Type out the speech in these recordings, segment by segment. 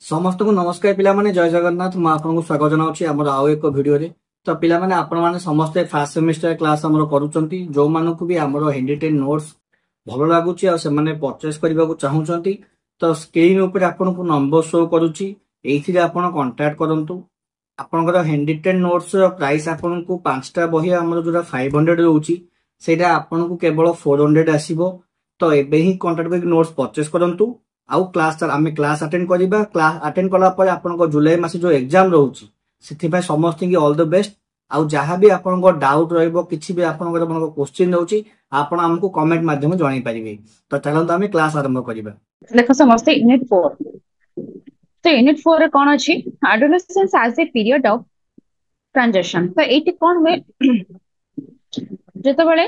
समस्त को नमस्कार पिला माने जय जगन्नाथ मु आपको स्वागत जनाउछि हमर आउ एक वीडियो रे। तो पिला माने आपण माने समस्त फर्स्ट सेमेस्टर क्लास हमर करूचंती जो मानकु भी हमर हैंडरिटन नोट्स भलो लागुछि आ से माने परचेस करबा को चाहूचंती तो स्क्रीन ऊपर आपन को नंबर शो करूछि एथिरे आपण कांटेक्ट करंतु। आपनकर हैंडरिटन नोट्स रो प्राइस आपन को 5टा बही हमर जोरा 500 रहउछि सेटा आपन को केवल 400 आसीबो। तो एबे ही कांटेक्ट करके नोट्स परचेस करंतु। आउ क्लास आमे क्लास अटेंड करिबा। क्लास अटेंड कला पर आपनको जुलाई मास जो एग्जाम रहउछि सेथि भाई समस्त की ऑल द बेस्ट। आउ जहां भी आपनको डाउट रहइबो किछि भी आपनको मन क्वेश्चन रहउछि आपण हमको कमेंट माध्यम जणाई परिबे। तो चलंतु आमे क्लास आरंभ करिबा। देखो समस्त यूनिट 4 तो यूनिट 4 रे कोन अछि adolescence age a period of transition. तो एटी कोन हुए जेते बेले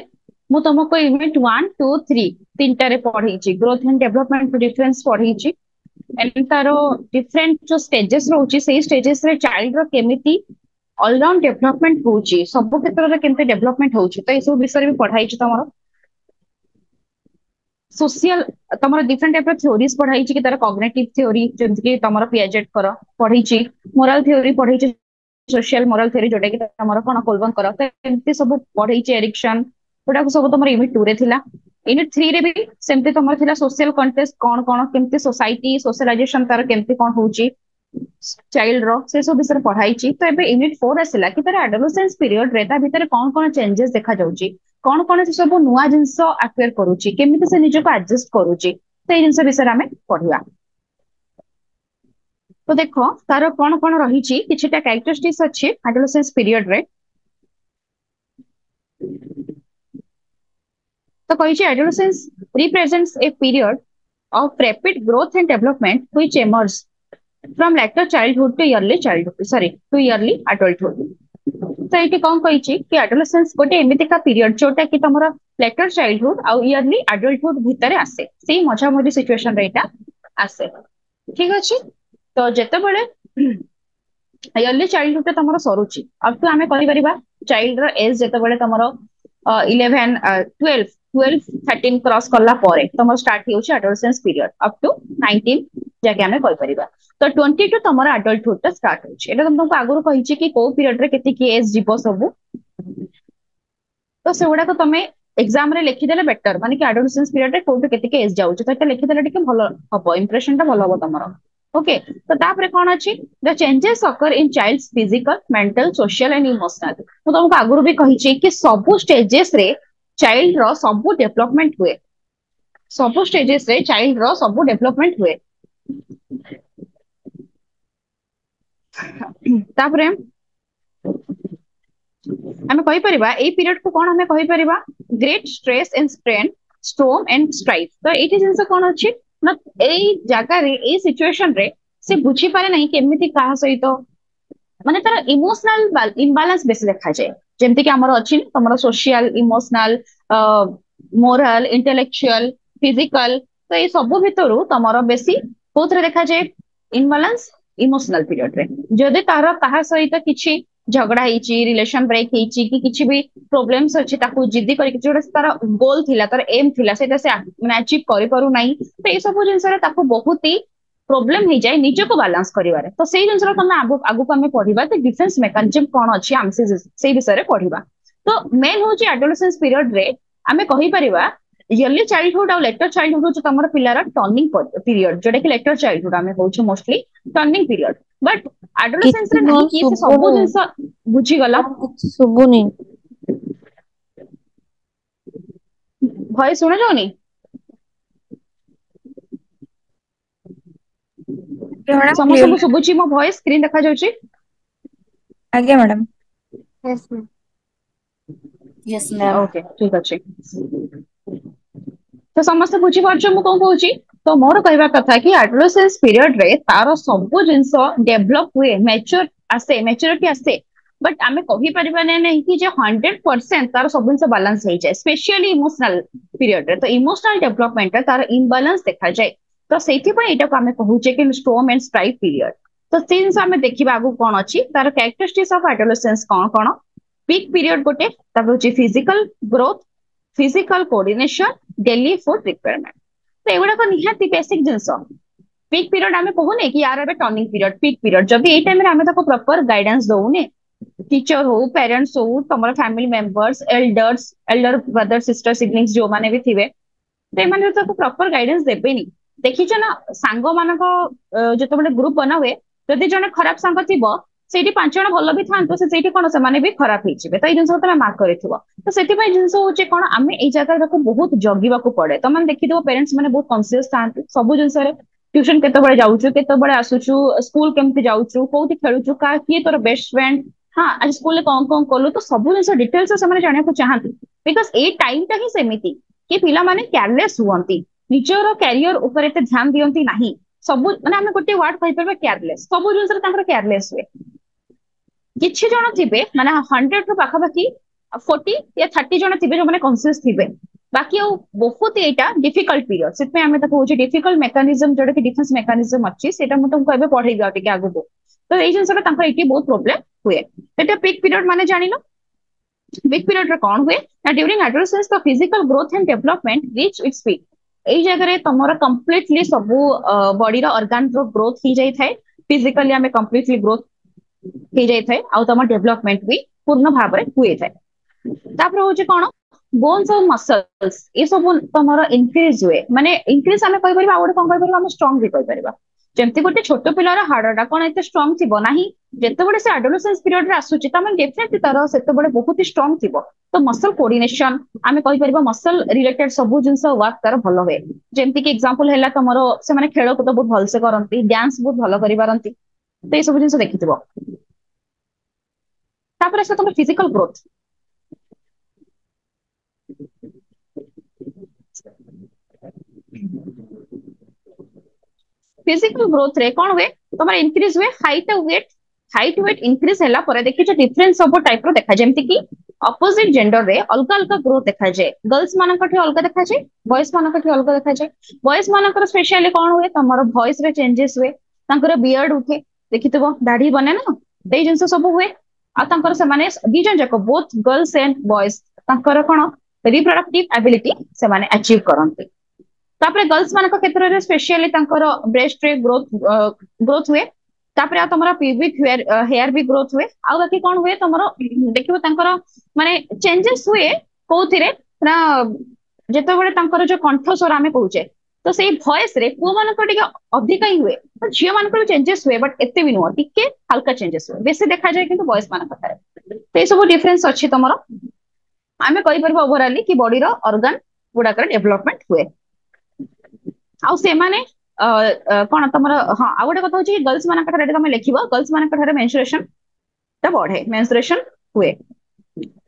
मु तुमको यूनिट 1 2 3 तीनटा रे पढी छि ग्रोथ एंड डेवलपमेंट डिफरेंस पढी छि एंड तारो डिफरेंट जो स्टेजेस रहउछि सेही स्टेजेस रे चाइल्ड रो केमिति ऑलराउंड डेवलपमेंट होउछि सब क्षेत्र रे केमिति डेवलपमेंट होउछि। तो ए सब विषय रे भी पढाई छि तमरो सोशल तमरो डिफरेंट टाइप ऑफ थ्योरीज पढाई छि कि तार कॉग्निटिव थ्योरी जेमति कि तमरो पियाजेट करो पढी छि मोरल थ्योरी पढी छि सोशल मोरल थ्योरी जोटा कि तमरो कोन कोलबन करो तो एमति सब पढी छि एरिक्सन ओडा को सब तमरो यूनिट 2 रे थिला। यूनिट 3 रे भी सेमति तमरो थिला सोशल कॉन्टेक्स्ट कोन कोन केमति सोसाइटी सोशलाइजेशन तार केमति कोन होउछि चाइल्ड रो से सब विषय पढाई छि। तो एबे यूनिट 4 आसिला कि तार एडोलेसेंस पीरियड रे ता भीतर कोन कोन चेंजेस देखा जाउछि कोन कोन से सब नुवा जिंस अक्वायर करूछि केमिति से निजो को एडजस्ट करूछि तो ए जिंस विषय हमें पढिबा। तो देखो तार कोन कोन रही छि किछटा कैरेक्टरिस्टिक्स अछि एडोलेसेंस पीरियड रे। तो कहि छि adolescence represents a period of rapid growth and development which emerges from later childhood to early adulthood। तो ये कौन कही कि एडोलेसेंस गोटे एमिति का पीरियड जोटा कि तमरा लेटर चाइल्डहुड आउ इयरली एडल्टहुड भितर आसे सेही मझा मझी सिचुएशन रे एटा आसे ठीक अछि। तो जेते बेले इयरली चाइल्डहुड तमरा सरुची अब तो हमें कहि परिबा चाइल्ड रो एज जेते बेले तमरा 11 12 12 13 क्रॉस करला परे तमरा स्टार्ट होउची एडोलेसेंस पीरियड अप टू 19 जाके हमें कहि परिबा। तो 22 तमरा एडल्टहुड ता स्टार्ट होउची एटा तुमको आगुर कहि छि कि को पीरियड रे केते की एज जीवो सब तो सेगुडा को तमे एग्जाम रे लिखि देले बेटर माने कि एडोलेसेंस पीरियड रे कोठे केते के एज जाउची तो एटा लिखि देले टिके भलो हबो इंप्रेशन ता भलो हबो तमरो ओके। तो तापरे कोन अछि the changes occur in child's physical mental social and emotional. तो तुमको आगुर भी कहि छि कि सब स्टेजेस रे चाइल्ड रो सब डेवलपमेंट हुए सब स्टेजेस रे चाइल्ड रो सब डेवलपमेंट हुए। तापरे हमें कहि परिबा ए पीरियड को कोन हमें कहि परिबा great stress and strain storm and strife. तो एठी जिंस कोन अछि ना एई जागा रे ए सिचुएशन रे से बुझी पारे नहीं केमिति काहा सहित माने तार इमोशनल इम्बैलेंस बेस देखा जाए जेमति कि हमर अछि हमर social emotional moral intellectual physical. तो ये सब भितरु तमरो बेसी कोथरे देखा जाए इम्बैलेंस इमोशनल पीरियड रे जदि तार काहा सहित किछि झगड़ा हिची रिलेशन ब्रेक हिची कि किछि भी प्रॉब्लम्स अछि ताकू जिद्दी करी कि जोटा तार गोल थिला तार एम थिला सेटा से माने अचीव करि पारु नाही तो ए सब जिंस रे ताकू बहुत ही प्रॉब्लम हो जाए निज को बैलेंस करिवारे। तो सेही जिंस रो तमे आगु को हमें पढिबा तो डिफेंस मैकेनिज्म कोन अछि हम से विषय रे पढिबा। तो मेन होची एडोलेसेंस पीरियड रे हमें कहि परिबा इयरली चाइल्डहुड और लेटर चाइल्डहुड जो तमर पिलारा टर्निंग पीरियड जोटा कि लेटर चाइल्डहुड हमें होची mostly turning period but adolescence रे नहीं कि से सब जिंस बुझी गला सुबुनी भय सुना जाउनी समस्त को सुबुची मो वॉइस स्क्रीन देखा जाउची आगे मैडम यस मैम ओके ठीक अछि। तो समस्त बुझी पारछो मु कोन कहूची तो मोर कहबा कथा कि एडोलेसेंस पीरियड रे तारो सब जिंस डेवलप हुए मैच्योर आसे मैच्योरिटी आसे बट आमे कहि परिबा नै कि जे 100% तारो सब जिंस बैलेंस हो जाए स्पेशली इमोशनल पीरियड रे। तो इमोशनल डेवलपमेंट तारो इम्बैलेंस देखा जाए तो सेथि पर एटा को आमे कहूचे कि स्टॉर्म एंड स्ट्राइफ पीरियड। तो सिंस आमे देखिबा आगु कोन अछि तारो कैरेक्टरिस्टिक्स ऑफ एडोलेसेंस कोन कोन पीक पीरियड गोटे तापर होची physical growth physical coordination daily food requirement. तो एगुडा को निहाती बेसिक जिंस ପିକ୍ ପିରିୟड ଆମେ କହୁନେ କି यार ଏବେ ଟର୍ନିଂ ପିରିୟड ପିକ୍ ପିରିୟड ଯଦି ଏଇ ଟାଇମରେ ଆମେ ତାକୁ ପ୍ରପର ଗାଇଡାନ୍ସ ଦଉନେ टीचर हो पेरेंट्स हो तुम family members Elder brother sister siblings जो माने भी थिबे तो एमाने ताको प्रॉपर गाइडेंस देबेनी देखिछ ना सांग मानक जतबेले ग्रुप बना हुए जदि जने खराब सांग थिबो सेठी पांच जण भलो भी थांतो से सेठी कोन से माने भी खराब हिचिबे तो ए जिंस तमे मार्क करिथिबो तो सेठी पय जिंस होचे कोन आमे ए जगह ताको बहुत जगिबा को पड़े तो माने देखि दो पेरेंट्स माने बहुत कॉन्शियस थांती सब जिंस रे ट्यूशन केते बळे जाउछु केते बळे आसुछु स्कूल केमति जाउछु कोउति खेलुछु का किए तोर बेस्ट फ्रेंड हाँ आज स्कूल कौन कलु तो सब जिन डिटेल्स से जाना चाहती बिकज ए टाइम टा ही सेमिति कि पिला माने केयरलेस हुअंती निजर कैरियर ऊपर एते ध्यान दियंती नाही सब माने हम गोटे वर्ड कहि परबे केयरलेस सब जिन तांकर केयरलेस हुए किछि जण थिबे माने 100 रो पाखा बाकी 40 या 30 जण थिबे जो माने कॉन्शियस थिबे बाकी आ बहुत एटा डिफिकल्ट पीरियड सित में हमें ताको होची डिफिकल्ट मेकानिज्म जोडे कि डिफेंस मेकानिज्म अछि सेटा म तुमको एबे पढाई दिया टिके आगु तो ए जिनसटा तांकर एटी बहुत प्रॉब्लम हुए एटा पीक पीरियड माने जानिलो पीक पीरियड रे कोन हुए ना during adolescence the physical growth and development reach its peak एई जगह रे तमरो कंप्लीटली सब बॉडी रो ऑर्गन रो ग्रोथ ही जाई थाए फिजिकली हमें कंप्लीटली ग्रोथ ही जाई थाए आ तम डेवलपमेंट भी पूर्ण भाव रे हुए थाए तापर होचे कोन बोन्स और मसल्स ये सब तमरो इंक्रीज हुए माने इंक्रीज हमें कहि परिबा और कोन कहि परिबा हम स्ट्रांग भी कहि परिबा जेमती गोटे छोट पिलार हाड़टा कौन एत स्ट्रंग थी ना जिते से एडोलेसेंस पीरियड आसूची डेफिनेटली तार से बहुत ही स्ट्रंग थी तो मसल कोऑर्डिनेशन आमे कहि परिबा मसल रिलेटेड सब जिंस वर्क तार भलो हुए जेमती कि एग्जांपल हैला तमरो से माने खेल कूद बहुत भल से करंती डांस बहुत भलो करि पारंती तो ये सब जिंस देखिथिबो तापर से तम फिजिकल ग्रोथ फिजिकल ग्रोथ रे कोन हुए तमर इंक्रीज हुए हाइट वेट इंक्रीज हैला पर देखि छ डिफरेंस सब टाइप रो देखा जेमति कि अपोजिट जेंडर रे अलग अलग ग्रोथ देखा जाय गर्ल्स मानक ठे अलग देखा जाय बॉयज मानक ठे अलग देखा जाय बॉयज मानकर स्पेशली कोन हुए तमर वॉइस रे चेंजेस हुए तांकर बियर्ड उठे देखितबो दाढ़ी बने ना दे जिंस सब हुए आ तांकर से माने दी जन जको बोथ गर्ल्स एंड बॉयज तांकर कोन रिप्रोडक्टिव एबिलिटी से माने अचीव करंती तापरे गर्ल्स मानक क्षेत्र रे स्पेशली तांकर ब्रेस्ट रे ग्रोथ हुए तापरे आ तमरा प्यूबिक हेयर भी ग्रोथ हुए आ बाकी कोन हुए तमरो देखिबो तांकर माने चेंजेस हुए कोथिरे ना जेते बडे तांकर जो कंठ स्वर हमें कहूचे तो सेही वॉइस रे को मानक टिके अधिक ही हुए तो झियो मानक चेंजेस हुए बट एते भी नो टिके हल्का चेंजेस हुए बेसी देखा जाय किंतु बॉयज मानक करे तो ए सब डिफरेंस अछि तमरो हमें कहि परबो ओवरऑली कि बॉडी रो ऑर्गन गुडा कर डेवलपमेंट हुए आ से माने कोन तमरो हां आ गोटे कथा होची गर्ल्स मानक ठारे तमे लेखिबो गर्ल्स मानक ठारे मेंस्ट्रुएशन ता बढ़े मेंस्ट्रुएशन हुए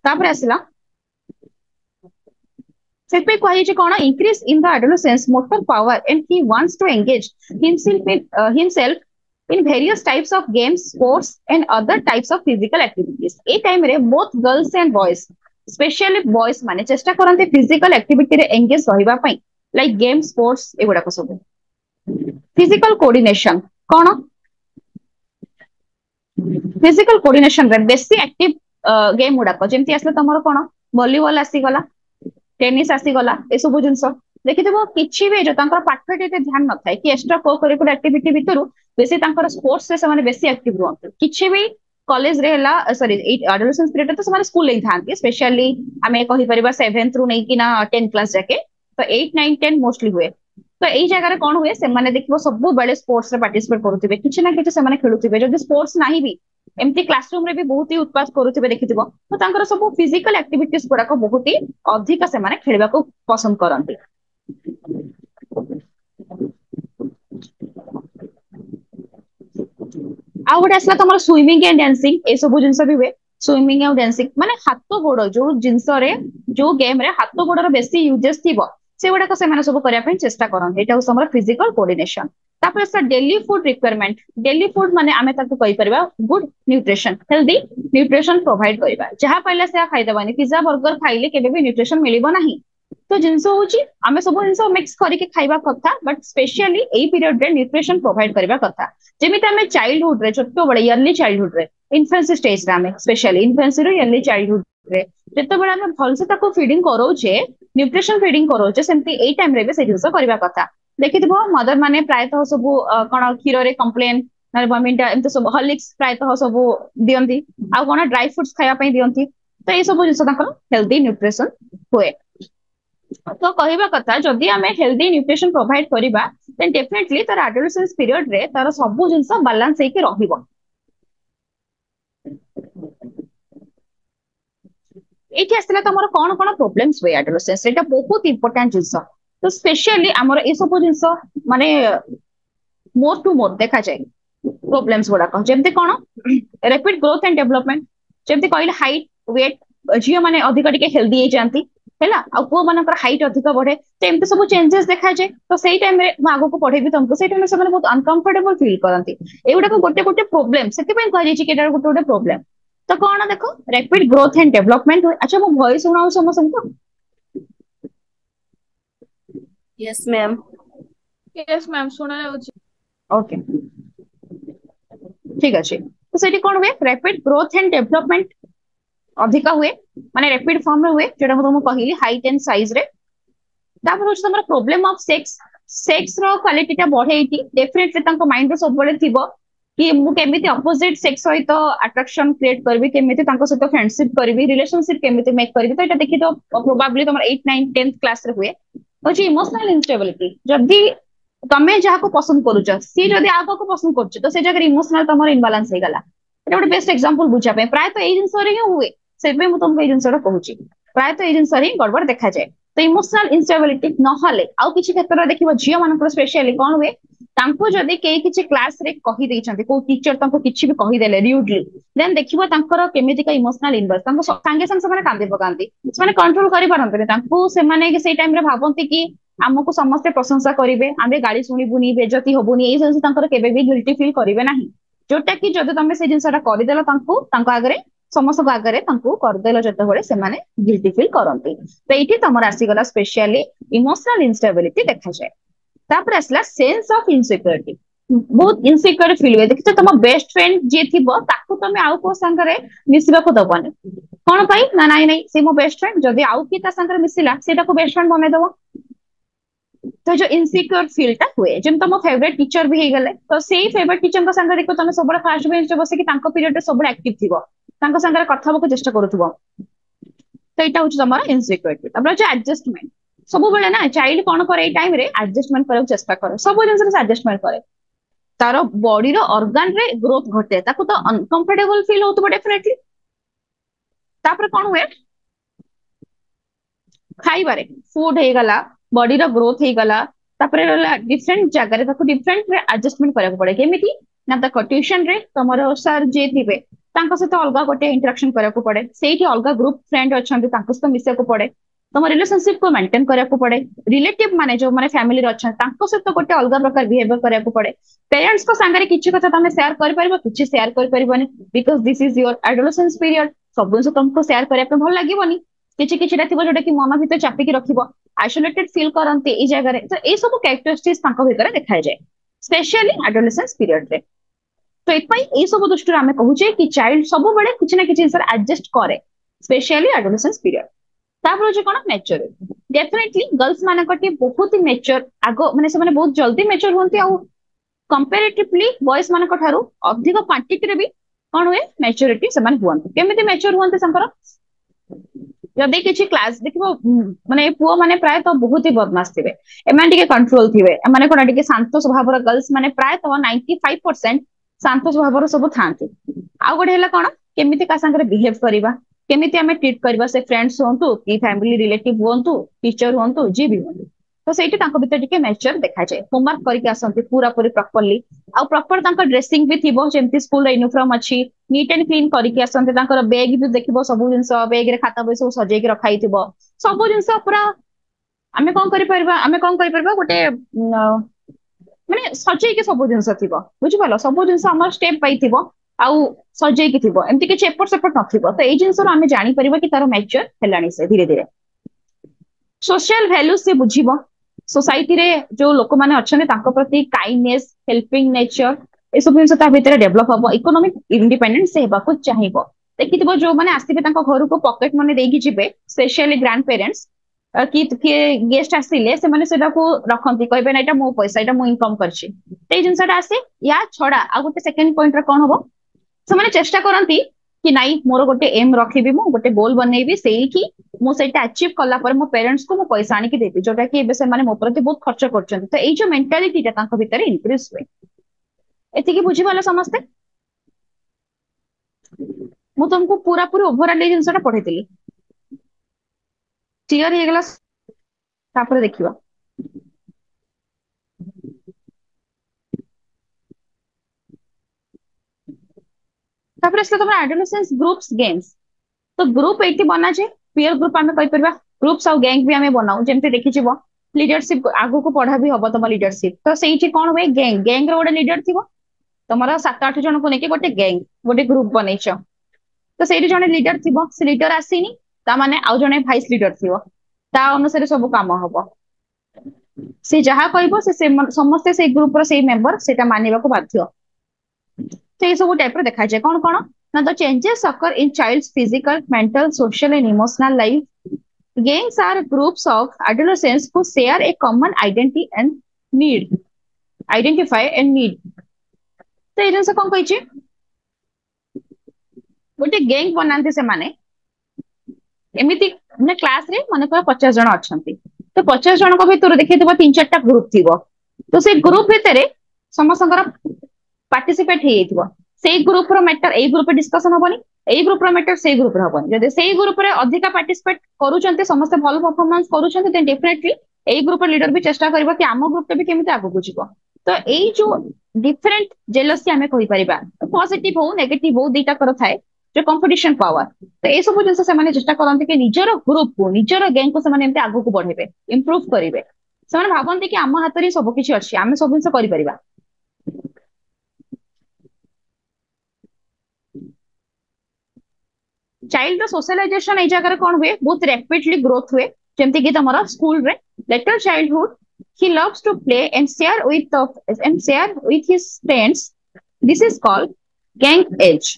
तापर आसिला से पे कहि जे कोन increase in the adolescence motor power and he wants to engage himself in various types of games sports and other types of physical activities ए टाइम रे both girls and boys specially boys माने चेष्टा करंते physical activity रे engage रहिबा पई like game sports एगुडा को सब फिजिकल कोऑर्डिनेशन कोन फिजिकल कोऑर्डिनेशन रे बेसी एक्टिव गेम गुडा को जेमति आसला तमरो कोन वॉलीबॉल आसी गला टेनिस आसी गला ए सब जिंस देखिथबो किछि भी जो तांकर पाठटे ते ध्यान न थाए कि एक्स्ट्रा को करिकुलर एक्टिविटी भितरु बेसी तांकर स्पोर्ट्स रे से बेसी एक्टिव रहंत किछि भी कॉलेज रे हला सॉरी एडोलेसेंस पीरियड तो से स्कूल ले थांती स्पेशली हमें कहि परिबा 7th रु नै कि ना 10 क्लास जाके तो 8 9 10 मोस्टली हुए तो एई जगह रे कोन हुए से माने देखिबो सब बेले स्पोर्ट्स रे पार्टिसिपेट करूथिबे किछि ना किछि से माने खेलुथिबे जदि स्पोर्ट्स नाही भी एमती क्लासरूम रे भी बहुत ही उत्पाद करूथिबे देखिथिबो तो तांकर सब फिजिकल एक्टिविटीज गुडा को बहुत ही अधिक से माने खेलबा को पसंद करंती आ गोटे आसला तमर स्विमिंग एंड डांसिंग ए सब जिंस भी हुए स्विमिंग एंड डांसिंग माने हाथ गोड़ जो जिंस रे जो गेम रे हाथ गोड़ रो बेसी यूजेस थिबो से गुडा को से माने सब करिया पई चेष्टा करन एटा हमर फिजिकल कोऑर्डिनेशन तापर से daily food requirement daily food माने आमे ताको कहि परबा good nutrition healthy nutrition provide करबा जहा पहले से खाइ देबानी पिज्जा बर्गर खाइले केबे भी न्यूट्रिशन मिलिबो नाही तो जिंस होची आमे सब जिंस मिक्स करके खाइबा कथा बट स्पेशली एई पीरियड रे न्यूट्रिशन प्रोवाइड करबा कथा जेमिति आमे चाइल्डहुड रे छोटो बडे इयरली चाइल्डहुड रे इन्फेंसी स्टेज रे आमे स्पेशली इन्फेंसी रो इयरली चाइल्डहुड रे जेते बडे आमे भल से ताको फीडिंग करोचे न्यूट्रिशन फीडिंग करोचे सेमति एई टाइम रे बे से जिंस करबा कथा देखिथिबो मदर माने प्रायतः सब कौन क्षीर रे कंप्लेन ना बमिटा एमते सब हॉर्लिक्स प्रायतः सब दियंती आ कोन ड्राई फ्रूट्स खाया पई दियंती तो ये सब जिंस ताकर हेल्दी न्यूट्रिशन हुए तो कहवा कथा जदि आम हेल्दी न्यूट्रिशन प्रोवाइड करवा देन डेफिनेटली तार एडोलेसेंस पीरियड रे तार सब जिंस बैलेंस हेकि रहिबो एठी आसला तमरो कोन कोन प्रॉब्लम्स हुए एडोलेसेंस एटा बहुत इंपोर्टेंट जिंस तो स्पेशली हमर ए सब जिंस माने मोर टू मोर देखा जाए प्रोब्लेम्स गुड़ा जमती कौन रैपिड ग्रोथ एंड डेवलपमेंट जमती कहले हाइट वेट झील मैंने अधिक टिके हेल्दी जाती है पुओ मान हाइट अधिक बढ़े तो एमती सब चेंजेस देखा जाए तो सही टाइम आग को पढ़ेबी तुमको सही टाइम से बहुत अनकंफर्टेबल फील करती एगुड़ा गोटे गोटे प्रोब्लेम से गोटे गोटे प्रोब्लेम तो कौन देख रैपिड ग्रोथ एंड डेवलपमेंट अच्छा मो वॉइस सुनाऊ समस्त यस मैम यस मैम सुना जाउची ओके ठीक अच्छे तो सेठी कौन हुए रैपिड ग्रोथ एंड डेवलपमेंट अधिक हुए माने रैपिड फॉर्म रे हुए जेटा को तुम कहली हाइट एंड साइज रे तापर होछ तमरा प्रॉब्लम ऑफ सेक्स रो क्वालिटी ता बढ़ेइटी डेफिनेटली तांको माइंड रो सब बळे थिबो कि मु केमिति अपोजिट सेक्स सहित अट्रैक्शन क्रिएट करबी केमिति तांको सहित फ्रेंडशिप करबी रिलेशनशिप केमिति मेक करबी तो एटा देखि तो प्रोबेबली तमरा 8 9 10th क्लास रे हुए होची इमोशनल इंस्टेबिलिटी जदी तमे जहा को पसंद करूछ सी जदी आगो को पसंद करूछ तो से जगह इमोशनल तमर इनबैलेंस हे गला एटा गोटे बेस्ट एग्जांपल बुझा पे प्राय तो ए जिंस रे ही हुए सेबे मु तुमको ए जिंस रा कहूची प्राय तो ए जिंस रे गड़बड़ देखा जाए तो इमोशनल इंस्टेबिलिटी न हले आउ किछि क्षेत्र देखिबो जियो मानकर स्पेशली कोन हुए तांको जदी केई किछि क्लास रे कहि दैछंती को टीचर तांको किछि भी कहि देले र्यूडली देन देखिबो तांकर केमिति का इमोशनल इनवर्स तांको संगे संगे माने कांदे पकांती माने कंट्रोल करि पारंतनी तांको से माने के सेई टाइम रे भाबंती कि आमको समस्ते प्रशंसा करेंगे आम गाड़ी शुणुनी बेजती हबुनी केबे भी गिल्टी फील करेंगे ना जोटा कि जब तुम से जिनसा करदेल आगे समस्त आगे करदेल जो से गिल्टी फील करती तो ये तुम आसीगला स्पेशली इमोशनल इंस्टेबिलिटी देखा जाए तापर आसला सेंस ऑफ इनसिक्योरिटी बहुत इनसिक्योर फील हुए देखिए तुम बेस्ट फ्रेंड जी थी तुम आउ को संगे मिसवा को दबनी कौन पाई ना नाई नाई से मो बेस्ट फ्रेंड जदि आउ कि संगे मिसिला सेटा को बेस्ट फ्रेंड बने दबो तो जो इनसिक्योर फील टा हुए जम तुम फेवरेट टीचर भी हे गले तो सेही फेवरेट टीचर का संगे देखो तुम सब फास्ट बेंच बसे कि तांको पीरियड रे सब एक्टिव थिबो तांको संगे कथा को चेष्टा करूथबो तो एटा होछ तमरा इनसिक्योरिटी तबरा जो एडजस्टमेंट सब बेले ना चाइल्ड कोन करे ए टाइम रे एडजस्टमेंट करे चेष्टा करे सब जिंस रे एडजस्टमेंट करे तारो बॉडी रो ऑर्गन रे ग्रोथ घटे ताको तो अनकंफर्टेबल फील होतबो डेफिनेटली तापर कोन हुए खाइबारे फूड हे गला बॉडी रो ग्रोथ हे गला तापर डिफरेंट जगह रे डिफरेंट रे एडजस्टमेंट करके पड़े केमिति ना त ट्यूशन रे तमरो सर जे थिबे तांको सहित अलगा गोटे इंटरेक्शन करके पड़े सेठी अलगा ग्रुप फ्रेंड अछंती तांको सहित मिसे को पड़े तुम रिलेशनशिप को मेंटेन करके पड़े रिलेटिव माने जो माने फैमिली रे अछन तांको सहित गोटे अलगा प्रकार बिहेवियर करके पड़े पेरेंट्स को संगे किछि कथा तमे शेयर कर परबो किछि शेयर कर परबोनी because this is your adolescence period सब जिंस तुमको शेयर करे पे भल लागिबोनी किछि किछिटा थिबो जोटा कि मन भीतर चापिकी रखिबो आइसोलेटेड फील करंती ए जगह रे तो ए सब कैरेक्टरिस्टिक्स तांको भीतर देखा जाए स्पेशली एडोलेसेंस पीरियड रे तो एपाई ए सब दृष्टि आमे कहूचे कि चाइल्ड सब बेले किछि ना किछि सर एडजस्ट करे स्पेशली एडोलेसेंस पीरियड तापर जे कोन मैच्योरिटी डेफिनेटली गर्ल्स मानकटी बहुत ही मैच्योर आगो माने से माने बहुत जल्दी मैच्योर होंती आ कंपैरेटिवली बॉयज मानक थारु अधिक क्वांटिटी रे भी कोन हुए मैच्योरिटी से माने हुअंती केमिति मैच्योर होंते संकर जदि किछि क्लास देखिबो माने पुओ माने प्राय तो बहुत ही बदमाश थिबे एमान टिके कंट्रोल थिबे माने कोन टिके शांत स्वभावर गर्ल्स माने प्राय तो 95% शांत स्वभावर सब थांती आ गोटे हला कोन केमिति का संगे बिहेव करिबा केमिति हमें ट्रीट करबा से फ्रेंड्स होंतु कि फैमिली रिलेटिव होंतु टीचर होंतु जी भी होंतु तो सेठी तांको भीतर टिके मैच्योर देखा जाए होमवर्क करके आसंती पूरा पूरी प्रॉपर्ली आ प्रॉपर तांको ड्रेसिंग भी थिबो जेमति स्कूल रे यूनिफॉर्म अछि नीट एंड क्लीन करके आसंती तांकर बैग भी देखिबो सब जिंस बैग रे खाता बय सब सजेय के रखाई थिबो सब जिंस पूरा हमें कोन करि परबा गोटे माने सजेय के सब जिंस थिबो बुझि पालो सब जिंस हमर स्टेप पाई थिबो आउ सजेय के थिबो एमति के एपट सेपट नथिबो तो ए जिंस रो हमें जानि परिबा कि तारो मैच्योर हेलानी से धीरे धीरे सोशल वैल्यू से बुझिबो सोसाइटी रे जो लोक माने अछने तांको प्रति काइंडनेस हेल्पिंग नेचर ए सब जिंस ता भीतर डेवलप हबो इकोनॉमिक इंडिपेंडेंट से हेबा को चाहिबो देखिथिबो जो माने आसीबे तांको घर को पॉकेट मनी देकी जिबे स्पेशली ग्रैंड पेरेंट्स कि गेस्ट आसिले से माने सेटा को रखंती कहबे ना एटा मो पैसा एटा मो इनकम करछि ते जिंसटा आसे या छडा आ गोटे सेकंड पॉइंट रे कोन हबो से माने चेष्टा करंती कि नाइ मोर गोटे एम रखिबी मु गोटे गोल बनेबी सेई कि मु सेटा अचीव कला पर मो पेरेंट्स को मो पैसा आनी कि देबी जोटा कि एबे से माने मो प्रति बहुत खर्च करछन तो एई जो मेंटालिटी ता तांको भीतर इंक्रीज हुए एति कि बुझी वाला समस्ते मु तुमको पूरा पूरी ओवरऑल ए जिंसटा पढैतिली क्लियर हे गेला तापर देखिबा तापर असला तमरा एडोलेसेंस ग्रुप्स गेम्स तो ग्रुप एटी बना जे पीयर ग्रुप आमे कहि परबा ग्रुप्स और गैंग भी आमे बनाऊ जेमते देखि छिबो लीडरशिप आगु को पढ़ा भी हबो तम लीडरशिप तो सेठी कोन होय गैंग गैंग रो गोटे लीडर थिबो तमरा 7-8 जन को नेके गोटे गैंग गोटे ग्रुप बनैछ तो सेठी जने लीडर थिबो से लीडर आसीनी ता माने आउ जने वाइस लीडर थिबो ता अनुसार सब काम हबो से जहा कहबो से समस्त से ग्रुप रो से मेंबर सेटा मानिबा को बाध्य तो ये सब टाइप रो देखा जाय कोन कोन ना the changes occur in child's physical mental social and emotional life gangs are groups of adolescents who share a common identify and need तो ये जिनसे कोन कहिछि गोटे गैंग बनांते से माने एमिति ने क्लास रे माने को 50 जन अछंती तो 50 जन को भीतर देखितबो 3-4टा ग्रुप थिबो तो से ग्रुप भितरे समसंगर पार्टिसिपेट हे थिबो सेई ग्रुप रो मैटर एई ग्रुप डिस्कशन होबनी एई ग्रुप रो मैटर सेई ग्रुप रो होबनी जदि सेई ग्रुप रे अधिका पार्टिसिपेट करूचंते समस्त भल परफॉर्मेंस करूचंते देन डेफिनेटली एई ग्रुप लीडर भी चेष्टा करबो कि आम ग्रुप भी केमिति आगु बुझिबो तो एई जो डिफरेंट जेलसी हमें कहि परिबा पॉजिटिव हो नेगेटिव हो दीटा कर थाए जो कंपटीशन पावर तो ए सब जिंस से माने चेष्टा करंते कि निजरो ग्रुप को निजरो गैंग को से माने एमते आगु को बढ़ेबे इंप्रूव करिवे से माने भाबंते कि आम हाथ रे सब किछि अछि आमे सब जिंस करि परिबा चाइल्ड सोशलाइजेशन ए जगह कौन हुए बहुत रैपिडली ग्रोथ हुए जेमती कि तमरा स्कूल रे letter childhood he loves to play and share with his friends this is called gang age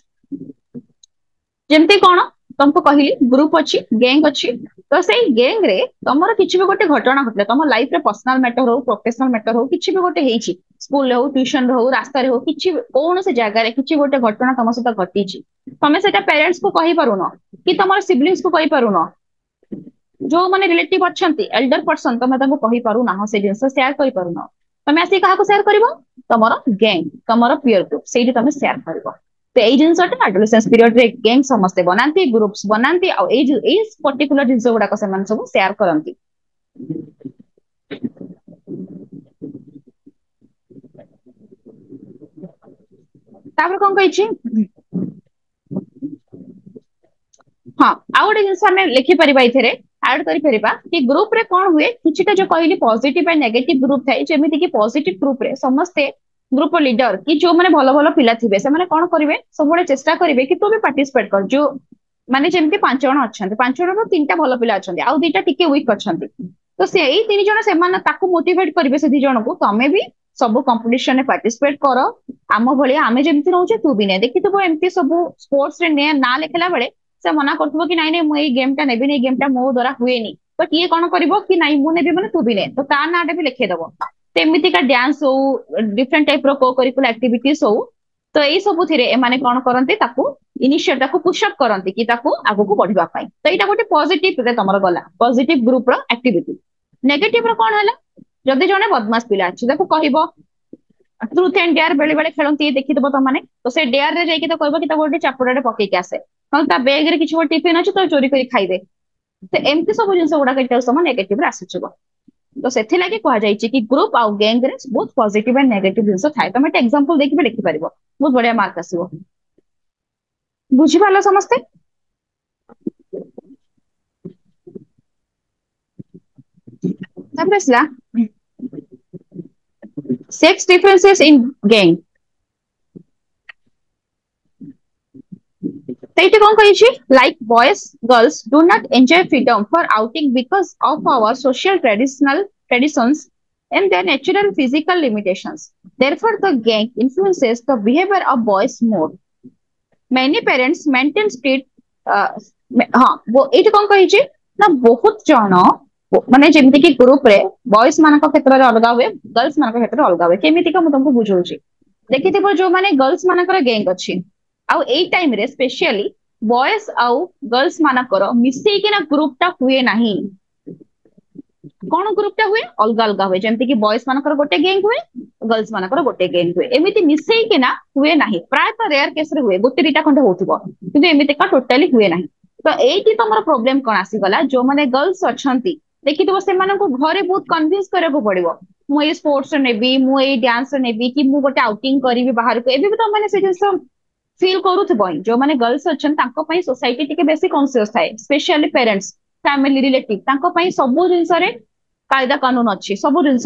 जेमती कोन तुमको कहली ग्रुप अछि गैंग अछि तो सेई गैंग रे तमरा किछि भी गोटे घटना घटले तम लाइफ रे पर्सनल मैटर हो प्रोफेशनल मैटर हो किछि भी गोटे हेछि स्कूल रे हो ट्यूशन रे हो रास्ता रे हो किछि कोन से जगह रे किछि गोटे घटना तम सहित घटिछि तमे सेटा पेरेंट्स को कहि पारुनो कि तमर सिबलिंग्स को कहि पारुनो जो माने रिलेटिव अछंती एल्डर पर्सन तमे ताको कहि पारु ना से जिंस शेयर करि पारुनो तमे आसी काहा को शेयर करबो तमर गैंग तमर पीयर ग्रुप सेठी तमे शेयर करबो तो एई जिंसटा एडोलेसेंस पीरियड रे गैंग समस्त बनांती ग्रुप्स बनांती आ एई पर्टिकुलर जिंस गुडा को समान सब शेयर करंती तापर कोन कहिछि हां आ गोटे जिंस हमें लिखि परिबा इथरे ऐड करि परिबा कि ग्रुप रे कोन हुए किछिटा जो कहली पॉजिटिव एंड नेगेटिव ग्रुप थाई जेमिति कि पॉजिटिव ग्रुप रे समस्त ग्रुप लीडर कि जो माने भलो भलो पिला थिबे से माने कोन करिवे सबले चेष्टा करिवे कि तू भी पार्टिसिपेट कर जो माने जेमति 5 जण अछंती 5 जण रो 3टा भलो पिला अछंती आ दुईटा टिके वीक अछंती तो से एई 3 जण से माने ताकू मोटिवेट करिवे से 2 जण को तमे भी सब कंपटीशन में पार्टिसिपेट करो आम भली आमे जेमति रहउचे तू भी ने देखितबो एमती सब स्पोर्ट्स रे ने ना लेखला बेले से मना करथबो कि नाइ नै मु एई गेम टा नेबी नै गेम टा मो द्वारा हुएनी बट ये कोन करबो कि नाइ मु नेबी माने तू भी ने तो ता नाटा भी लिखे दबो तेमिति का डांस हो डिफरेंट टाइप रो को करिकुलर एक्टिविटीज हो तो एई सब थिरे ए माने कोन करंती ताकू इनिशिएट ताकू पुश अप करंती कि ताकू आगु को बढ़िबा पाई तो एटा गोटे पॉजिटिव रे तमरो गला पॉजिटिव ग्रुप रो एक्टिविटी नेगेटिव रो कोन हला जदी जने बदमाश पिला अछि ताकू कहिबो ट्रूथ एंड डेयर बेले बेले खेलंती देखि दबो त माने तो से डेयर रे जाई कि त कहबो कि त गोटे चापुडाटे पकई के आसे हम ता बैग रे किछ गोटे टिफिन अछि तो चोरी करी खाइ दे तो एमती सब जिंस गुडा केटा सम नेगेटिव रे आसीछबो तो सेथि लागि कहा जाय कि ग्रुप आउ गैंग रे बहुत पॉजिटिव एंड नेगेटिव जिंस थाय तमे एग्जांपल देखि लिखि परिबो बहुत बढ़िया मार्क आसीबो बुझि पालो समस्ते तापरेसला sex differences in gang Taiti kon kahichi like boys girls do not enjoy freedom for outing because of our social traditions and their natural physical limitations therefore the gang influences the behavior of boys more many parents maintain strict वो एठी kon kahichi ना बहुत जण माने जेमति कि group रे boys मानक क्षेत्र रे अलगा हुए गर्ल्स मानक क्षेत्र रे अलगा हुए केमिति का मु तुमको बुझौची देखिथिबो जो माने गर्ल्स मानकर गैंग अछि आउ एई टाइम रे स्पेशली बॉयज आउ गर्ल्स मानकर मिसई के ना ग्रुप टा हुए नाही कौन ग्रुप टा हुए अलगा अलगा हुए जेमति कि बॉयज मानकर गोटे गैंग हुए गर्ल्स मानकर गोटे गैंग हुए एमिति मिसई के ना हुए नाही प्राय तो रेयर केस रे हुए गोटे दुटा खंड होथिबो किंतु एमिति का टोटली हुए नाही तो एठी तमर प्रॉब्लम कोन आसी गला जो माने गर्ल्स अछंती देखिथिबो से मानको घरे बहुत कन्विंस करबो पड़िबो मु ए स्पोर्ट्स नेबी मु ए डांस नेबी कि मु गोटे आउटिंग करिवि बाहर को एबी तो माने से जिंस फील करूथिबो जो माने गर्ल्स अछन तांको पई सोसाइटी टिके बेसी कॉन्शियस थाए स्पेशली पेरेंट्स फैमिली रिलेटिव तांको पई सब जिंस रे कायदा कानून अच्छी सब जिनस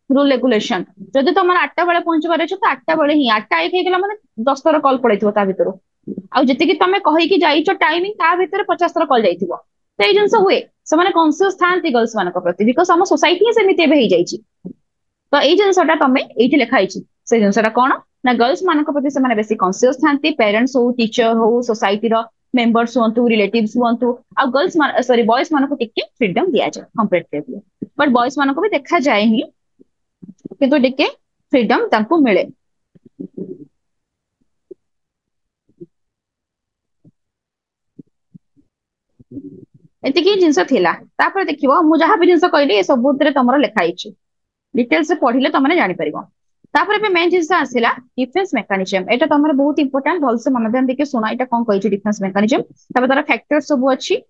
रूल रेगुलेशन जदि तुम 8टा बेले पहुंचबार अच्छे तो 8टा बेले ही 8टा 1 ହେଇଗଲା ମାନେ 10 ଥର କଲ୍ ପଳେଇଥିବ ତା ଭିତରୁ ଆଉ ଯେତିକି ତମେ କହିକି ଯାଇଛ ଟାଇମିଂ ତା ଭିତରେ 50 ଥର କଲ୍ ଯାଇଥିବ ତ ଏଇ ଜିନିଷ ହୁଏ ସେମାନେ କନସିୟସ୍ ଥାନ୍ତି गर्ल्स ମାନଙ୍କ ପ୍ରତି ବିକଜ ଆମ सोसाइटी ହିଁ ସେମିତି ଏବେ ହେଇଯାଇଛି ତ ଏଇ ଜିନିଷଟା ତମେ ଏଇଠି ଲେଖା ହେଇଛି ସେ ଜିନିଷଟା କଣ ନା गर्ल्स ମାନଙ୍କ ପ୍ରତି ସେମାନେ ବେଶୀ କନସିୟସ୍ ଥାନ୍ତି पेरेंट्स हो टीचर हो सोसाइटी ର मेंबर्स हुंतु रिलेटिव्स हुंतु आ गर्ल्स सॉरी बॉयज मानको टिके फ्रीडम दिया जाए कंपैरेटिवली बट बॉयज मानको भी देखा जाए ही किंतु टिके फ्रीडम तांको मिले एतिकी जिंस थिला तापर देखिबो मु जहा भी जिंस कहली ए सबुतरे तमरो लेखा आइछि डिटेल्स से पढिले तमने जानि परिबो तापर पे मेन जिंस आसिला डिफेंस मेकानिज्म एटा तमरो बहुत इंपोर्टेंट भल से मन ध्यान देके सुना एटा कोन कहिछि डिफेंस मेकानिज्म तापर तार फैक्टर सब अछि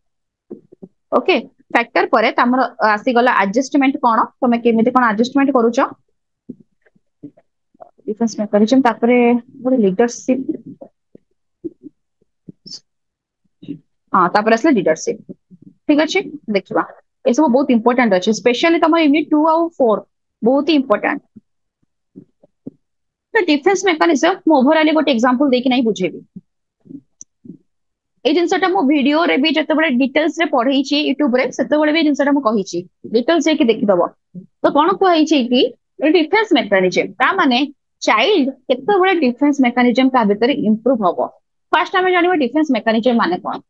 ओके फैक्टर परे तमरो आसी गला एडजस्टमेंट कोन तमे केमिति कोन एडजस्टमेंट करूछो डिफेंस मेकानिज्म तापर बोले लीडरशिप हां तापर असले लीडरशिप ठीक अछि देखिबा ए सब बहुत इंपोर्टेंट अछि स्पेशली तमर यूनिट 2 और 4 बहुत ही इंपोर्टेंट तो डिफेंस मेकानिज्म मु ओवरऑल गोटे एग्जांपल देके नहीं बुझेबी ए जिनसटा मु वीडियो रे भी जते बडे डिटेल्स रे पढै छी YouTube रे सेते बडे भी जिनसटा मु कहि छी डिटेल्स जे कि देखि दबो तो कोन को हई छी कि डिफेंस मेकानिज्म ता माने चाइल्ड केते बडे डिफेंस मेकानिज्म का भीतर इंप्रूव होबो फर्स्ट हमें जानिबो डिफेंस मेकानिज्म माने कोन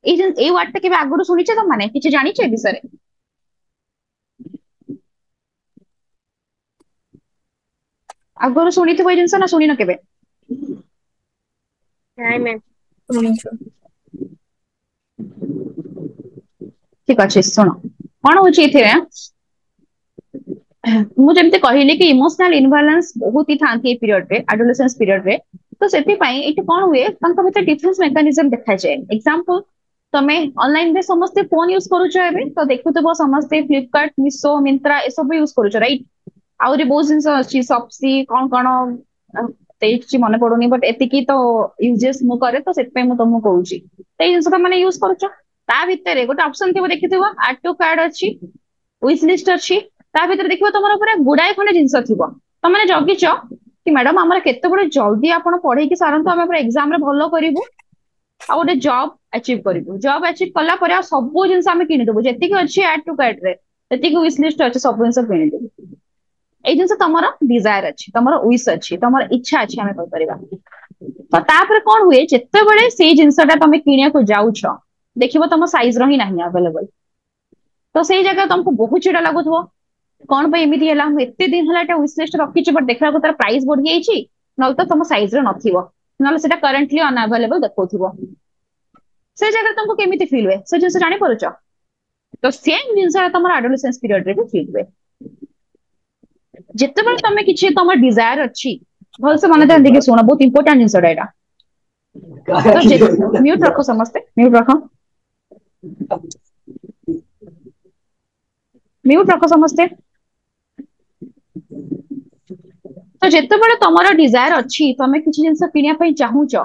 ए वर्ड के आगुरु सुनी छे तो माने किछ जानि छे विषय रे आगुरु सुनी थबो जिंस ना सुनी न केबे हाय मैम सुनिछु ठीक अच्छे सुन कौन हो मु जमते कहली कि इमोशनल इनबैलेंस बहुत ही था पीरियड रे एडोलेसेंस पीरियड रे तो सेति पई एटी कोन हुए तांका भीतर डिफेंस मेकानिज्म देखा जाए एग्जांपल तमे ऑनलाइन रे समस्त फोन यूज करूछ एबे तो देखुतबो समस्त फ्लिपकार्ट मिशो मिंत्रा ए सब यूज करूछ राइट आउरी बहुत जिंस अछि सबसी कोन कोन तेछि मने पडुनी बट एतिकी तो यूजेस मु करे तो सेति पई मु तमु कहूची ते जिंस त माने यूज करूछ ता भीतर गोटे ऑप्शन थिबो देखिथिबो ऐड टू कार्ड अछि विश लिस्ट अछि ता भीतर देखिबो तमरो पूरा गुडाय खने जिंस थिबो त माने जगिच कि मैडम हमर केते बडे जल्दी आपण पढै कि सारंत हम पूरा एग्जाम रे भलो करिवु आ गोटे जॉब अचीव करिवु जॉब अचीव कला पर आ सब जिंस हम किनि देबो जेतिकी अछि ऐड टू कार्ड रे तेतिकी विश लिस्ट अछि सब जिंस किनि देबो ए जिंस तमरो डिजायर अछि तमरो विश अछि तमरो इच्छा अछि हमें कहि परिबा तो तापर कोन हुए जेते बडे से जिंसटा तमे किनिया को जाउछ देखिबो तम साइज रो ही नाही अवेलेबल तो सेई जगह तुमको बहुत चिड़ा लागुथबो कोन पे एमिति हला हम एते दिन हला एटा विश लिस्ट रखि छी बट देखला को तार प्राइस बढ़ गई छी नल तो तुम साइज रे नथिबो नल सेटा करंटली अनअवेलेबल देखौथिबो से जगह तुमको केमिति फील हुए से जिंस जानि परुछ तो सेम जिंस तमर एडोलेसेंस पीरियड रे फील हुए जेते बेले तमे किछि तमर डिजायर अछि भल से मन ध्यान देके सुनो बहुत इंपोर्टेंट जिंस एटा तो म्यूट रखो समझते म्यूट रखो म्यूट रखो समझते तो जेते बेले तमरो डिजायर अछि तमे किछि जिंस किनिया पई चाहूछ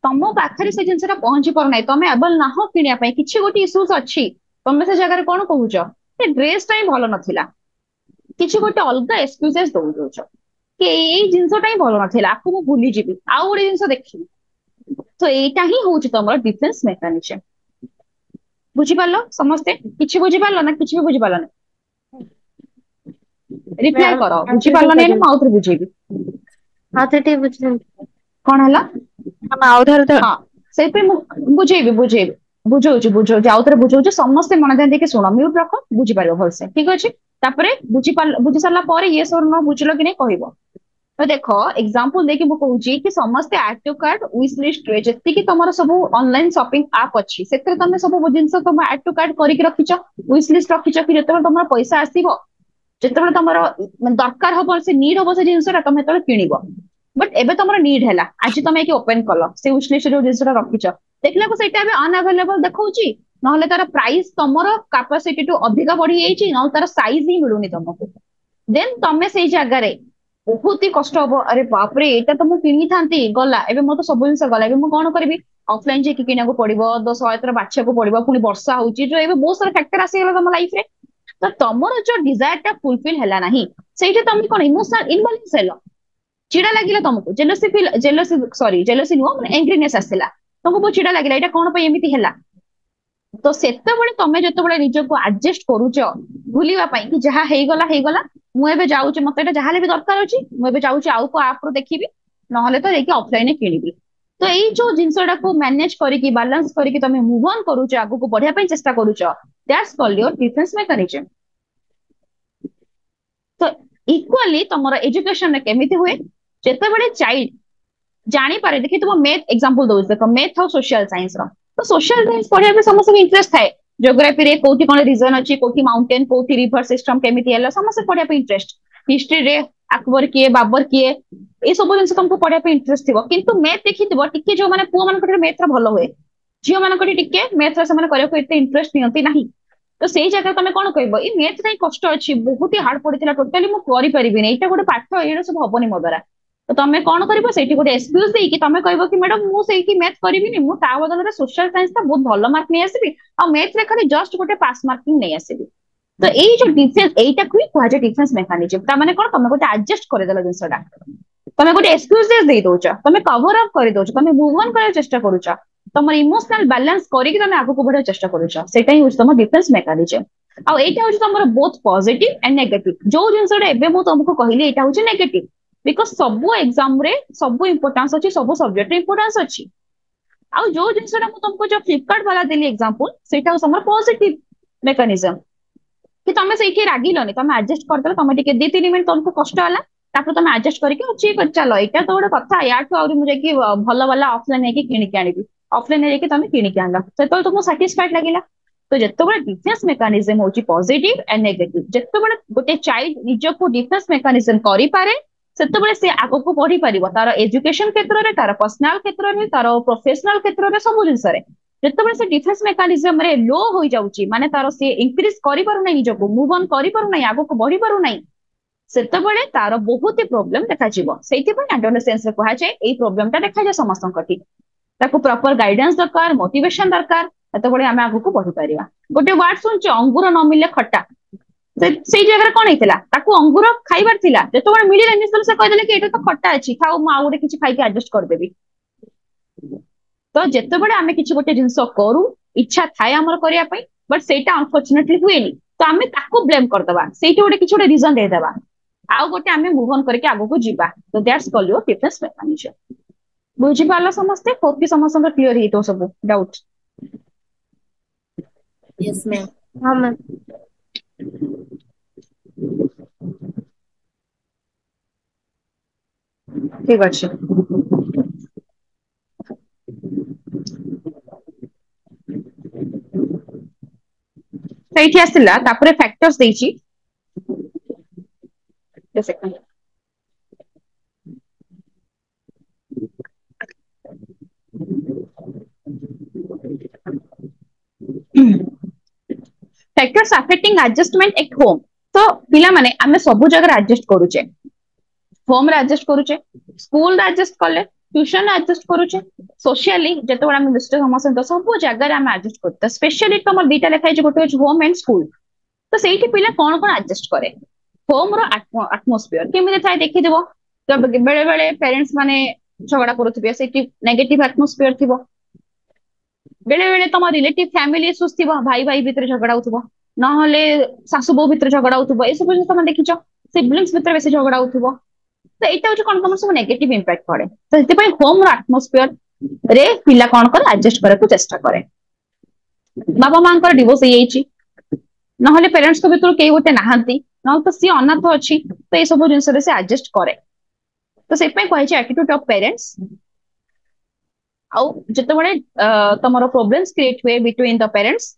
तमो पाखरे से जिंसटा पहुंची पर नै तमे एबल ना हो किनिया पई किछि गोटी इश्यूज अछि तमे से जगह रे कोन कहूछ ए ड्रेस टाइम भलो नथिला किछि गोटे अलगा एक्सक्यूजेस दउ दोछ कि एई जिंसटा ही भलो नथिला आपको मु भूली जिबी आ गोटे जिंस देखि तो एटा ही होउछ तमरो डिफेंस मेकानिज्म बुझी पालो समझते किछि बुझी पालो ना किछि भी बुझी पालो ना रिप्लाई करो बुझी पालो नै ना माउथ रे बुझेबी हाथेटी बुझन कोन हला हम आउधर हां से पे बुझेबी बुझौछु बुझौछु आउ थे बुझौछु समस्ते मन ध्यान देके शुण म्यूट रख बुझी पार भलसे ठीक अच्छे बुझी सारा पर ये सब न बुझल कि नहीं कह तो देख एग्जांपल देखि मु कहूची कि समस्ते add to cart wish list रे जति कि तमरो सब ऑनलाइन शॉपिंग ऐप अछि सेते तमे सब जिंस तुम ऐड टू कार्ट करिक रखिछ विश लिस्ट रखिछ कि जते तमरो पैसा आसीबो जते तमरो दरकार हबो से नीड हबो से जिंसटा तमे तळे किनिबो बट एबे तमरो नीड हैला आज तमे कि ओपन कलो से विश लिस्ट रो जिंसटा रखिछ देखला को सेटा एबे अनअवेलेबल देखौची नहले तार प्राइस तमरो कैपेसिटी टू अधिक बढ़ी जाईची न तार साइज ही मिलुनी तमको देन तमे सेई जगह रे बहुत ही कष्ट हम अरे बाप रे एटा तो मु किनी थांती गला एबे मो तो सब जिंस गला एबे मु कोन करबी ऑफलाइन जे किना को पड़िबो 100 बाछा को पड़िबो पुनी वर्षा होउची जो एबे बहुत सारा फैक्टर आसी गेला तम लाइफ रे तो तमरो जो डिजायर टा फुलफिल हैला नाही सेटा तम कोन इमोशनल इनबैलेंस हैलो चिड़ा लागिला तुमको जेलसी नो माने एंग्रीनेस आसिला तुमको बहुत चिड़ा लागिला एटा कोन पे एमिति हैला तो सेते बळे तमे जते बळे निज को एडजस्ट करूछ भूलिबा पई कि जहा हेई गला मु एबे जाउची मते एटा जहाले भी दरकार अछि मु एबे जाउची आउ को ऐप रो देखिबी नहले तो देखि ऑफलाइन किनिबी तो एई जो जिंसडा को मैनेज करी कि बैलेंस करी कि तमे मूव ऑन करूछ आगु को बढ़िया पई चेष्टा करूछ that's called your defence mechanism तो इक्वली तमरो एजुकेशन रे केमिति हुए जते बळे चाइल्ड जानी पारे देखि तुम मैथ एग्जांपल दउछ देखो मैथ और सोशल साइंस रो तो सोशल साइंस पढ़िया पे समस्त इंटरेस्ट थाए ज्योग्राफी रे कोठी कोन रीजन अछि कोठी माउंटेन कोठी रिवर सिस्टम केमिति हला समस्त पढ़िया पे इंटरेस्ट हिस्ट्री रे अकबर किए बाबर किए ए सब जिंस तुमको पढ़िया पे इंटरेस्ट थिबो किंतु मैथ देखिथिबो टिके जो माने पुओ मान कोठी मैथ रा भलो होए जियो मान कोठी टिके मैथ रा से माने करियो एते इंटरेस्ट नियंती नाही तो सेही जगह तमे कोन कहबो ई मैथ रे कष्ट अछि बहुत ही हार्ड पड़ितला टोटली मु करि परिबि नै एटा गोटे पाठ एडा सब हबोनी मो द्वारा तो तमे कोन करबो सेठी गोटे एक्सक्यूज देई कि तमे कहबो कि मैडम मु सेही मैथ करबी नि मु ता बदल रे सोशल साइंस ता बहुत भलो मार्क नै आसीबी आ मैथ रे खाली जस्ट गोटे पास मार्किंग नै आसीबी तो एई जो डिफरेंस एटा क्विक कुहा जे डिफरेंस मैकेनिज्म ता माने कोन तमे गोटे एडजस्ट करे देला जिंसडा तमे गोटे एक्सक्यूज देई दोछ तमे कवर अप करे दोछ तमे मूव ऑन करे चेष्टा करूछ तमर इमोशनल बैलेंस करी कि तमे आगु को बढ़े चेष्टा करूछ सेटा ही होछ तमर डिफरेंस मैकेनिज्म आ एटा होछ तमर बोथ पॉजिटिव एंड नेगेटिव जो जिंसडा एबे मु तुमको कहली एटा होछ नेगेटिव बिकॉज सब एग्जाम रे सब इंपोर्टेंस अछि सब सब्जेक्ट रे इंपोर्टेंस अछि आ जो जिंसडा मु तुमको जो फ्लिपकार्ट वाला देली एग्जांपल सेटा होछ हमर पॉजिटिव मैकेनिज्म कि तमे सेठी रागिलोनी तमे एडजस्ट करदला तमे टिके 2-3 मिनिट तुमको कष्ट होला तापर तमे एडजस्ट करके अछि चलो एटा तो गोटे कथा या तो आउरी मुझे कि भलो वाला ऑफलाइन है कि किनि के आनिबी ऑफलाइन है कि तमे किनि के आनला से तो तुमको सैटिस्फाइड लागिला तो जत्तो बडा डिफेंस मैकेनिज्म होची पॉजिटिव एंड नेगेटिव जत्तो बडा गोटे चाइल्ड निज को डिफेंस मैकेनिज्म करि पारे सेतो बडे से आगो को बढ़ी परिबो तार एजुकेशन क्षेत्र रे तार पर्सनल क्षेत्र रे तार प्रोफेशनल क्षेत्र रे सब जिंस रे जत्तो बडे से डिफेंस मैकेनिज्म रे लो होई जाउची माने तार से इंक्रीज करि पारु नै निज को मूव ऑन करि पारु नै आगो को बढ़ी पारु नै सेतो बडे तार बहुत ही प्रॉब्लम देखा जिवो सेति पय एडोलेसेंस रे कहा जाय एई प्रॉब्लम ता देखा जाय समस्त कटी ताको प्रॉपर गाइडेंस दरकार मोटिवेशन दरकार एतो बडे आमे आगो को बढ़ी परिबा गोटे वर्ड सुनछ अंगूर न मिले खट्टा से जगह कौन होता ताकू अंगूर खाइबार थिला जतो बडे मिडिल इंग्लिश से कह देले कि एटा तो खट्टा अछि खाओ म आउडे किछि खाइ के एडजस्ट कर देबी तो जतो बडे आमे किछि गोटे जिंस करू इच्छा थाए हमर करिया पई बट सेटा अनफॉर्चूनेटली हुएनी तो आमे ताकू ब्लेम कर दबा सेठी गोटे किछि गोटे रीजन दे देबा आउ गोटे आमे मूव ऑन करके आगो को जीवा तो that's called your defence mechanism बुझी पाला समस्ते होप कि समस्त क्लियर ही तो सब डाउट यस मैम हाँ मैम ठीक अछि ସେଇଠି ଆସିଲା ତାପରେ ଫ୍ୟାକ୍ଟର୍ସ ଦେଇଛି second factors affecting adjustment at home तो पिला माने आमे सब जगह एडजस्ट करूचे होम रे एडजस्ट करूचे स्कूल रे एडजस्ट करले ट्यूशन रे एडजस्ट करूचे सोशली जते बडा हम मिस्टर समस्त तो सब जगह रे हम एडजस्ट करते स्पेशली तो हमर बीटा लिखाइ जे गोटे होम एंड स्कूल तो सेठी पिला कोन कोन एडजस्ट करे होम रो एटमॉस्फियर केमिते थाय देखि देबो तो बेले बेले पेरेंट्स माने झगड़ा करूथिबे सेठी नेगेटिव एटमॉस्फियर थिबो बेले बेले तम रिलेटिव फैमिली इश्यूज थिबो भाई भाई भीतर झगड़ा होथबो न हले सासु बो भीतर झगड़ा होथबो ए सब जिंस तम देखिचो सिबलिंग्स भीतर बेसी झगड़ा होथबो तो एटा होछ कोन तम सब नेगेटिव इंपैक्ट पड़े तो सेति पय होम रो एटमॉस्फियर रे पिला कोन कर एडजस्ट करे को चेष्टा करे बाबा माँ डिवोर्स हो जाइए नहले पेरेंट्स को भीतर कई गोटे नहांती न तो सी अनाथ अच्छी तो ये सब जिन से एडजस्ट करे तो से कही एटीट्यूड ऑफ पेरेंट्स आउ जिते तुम प्रोब्लेम्स क्रिएट हुए बिटवीन द पेरेंट्स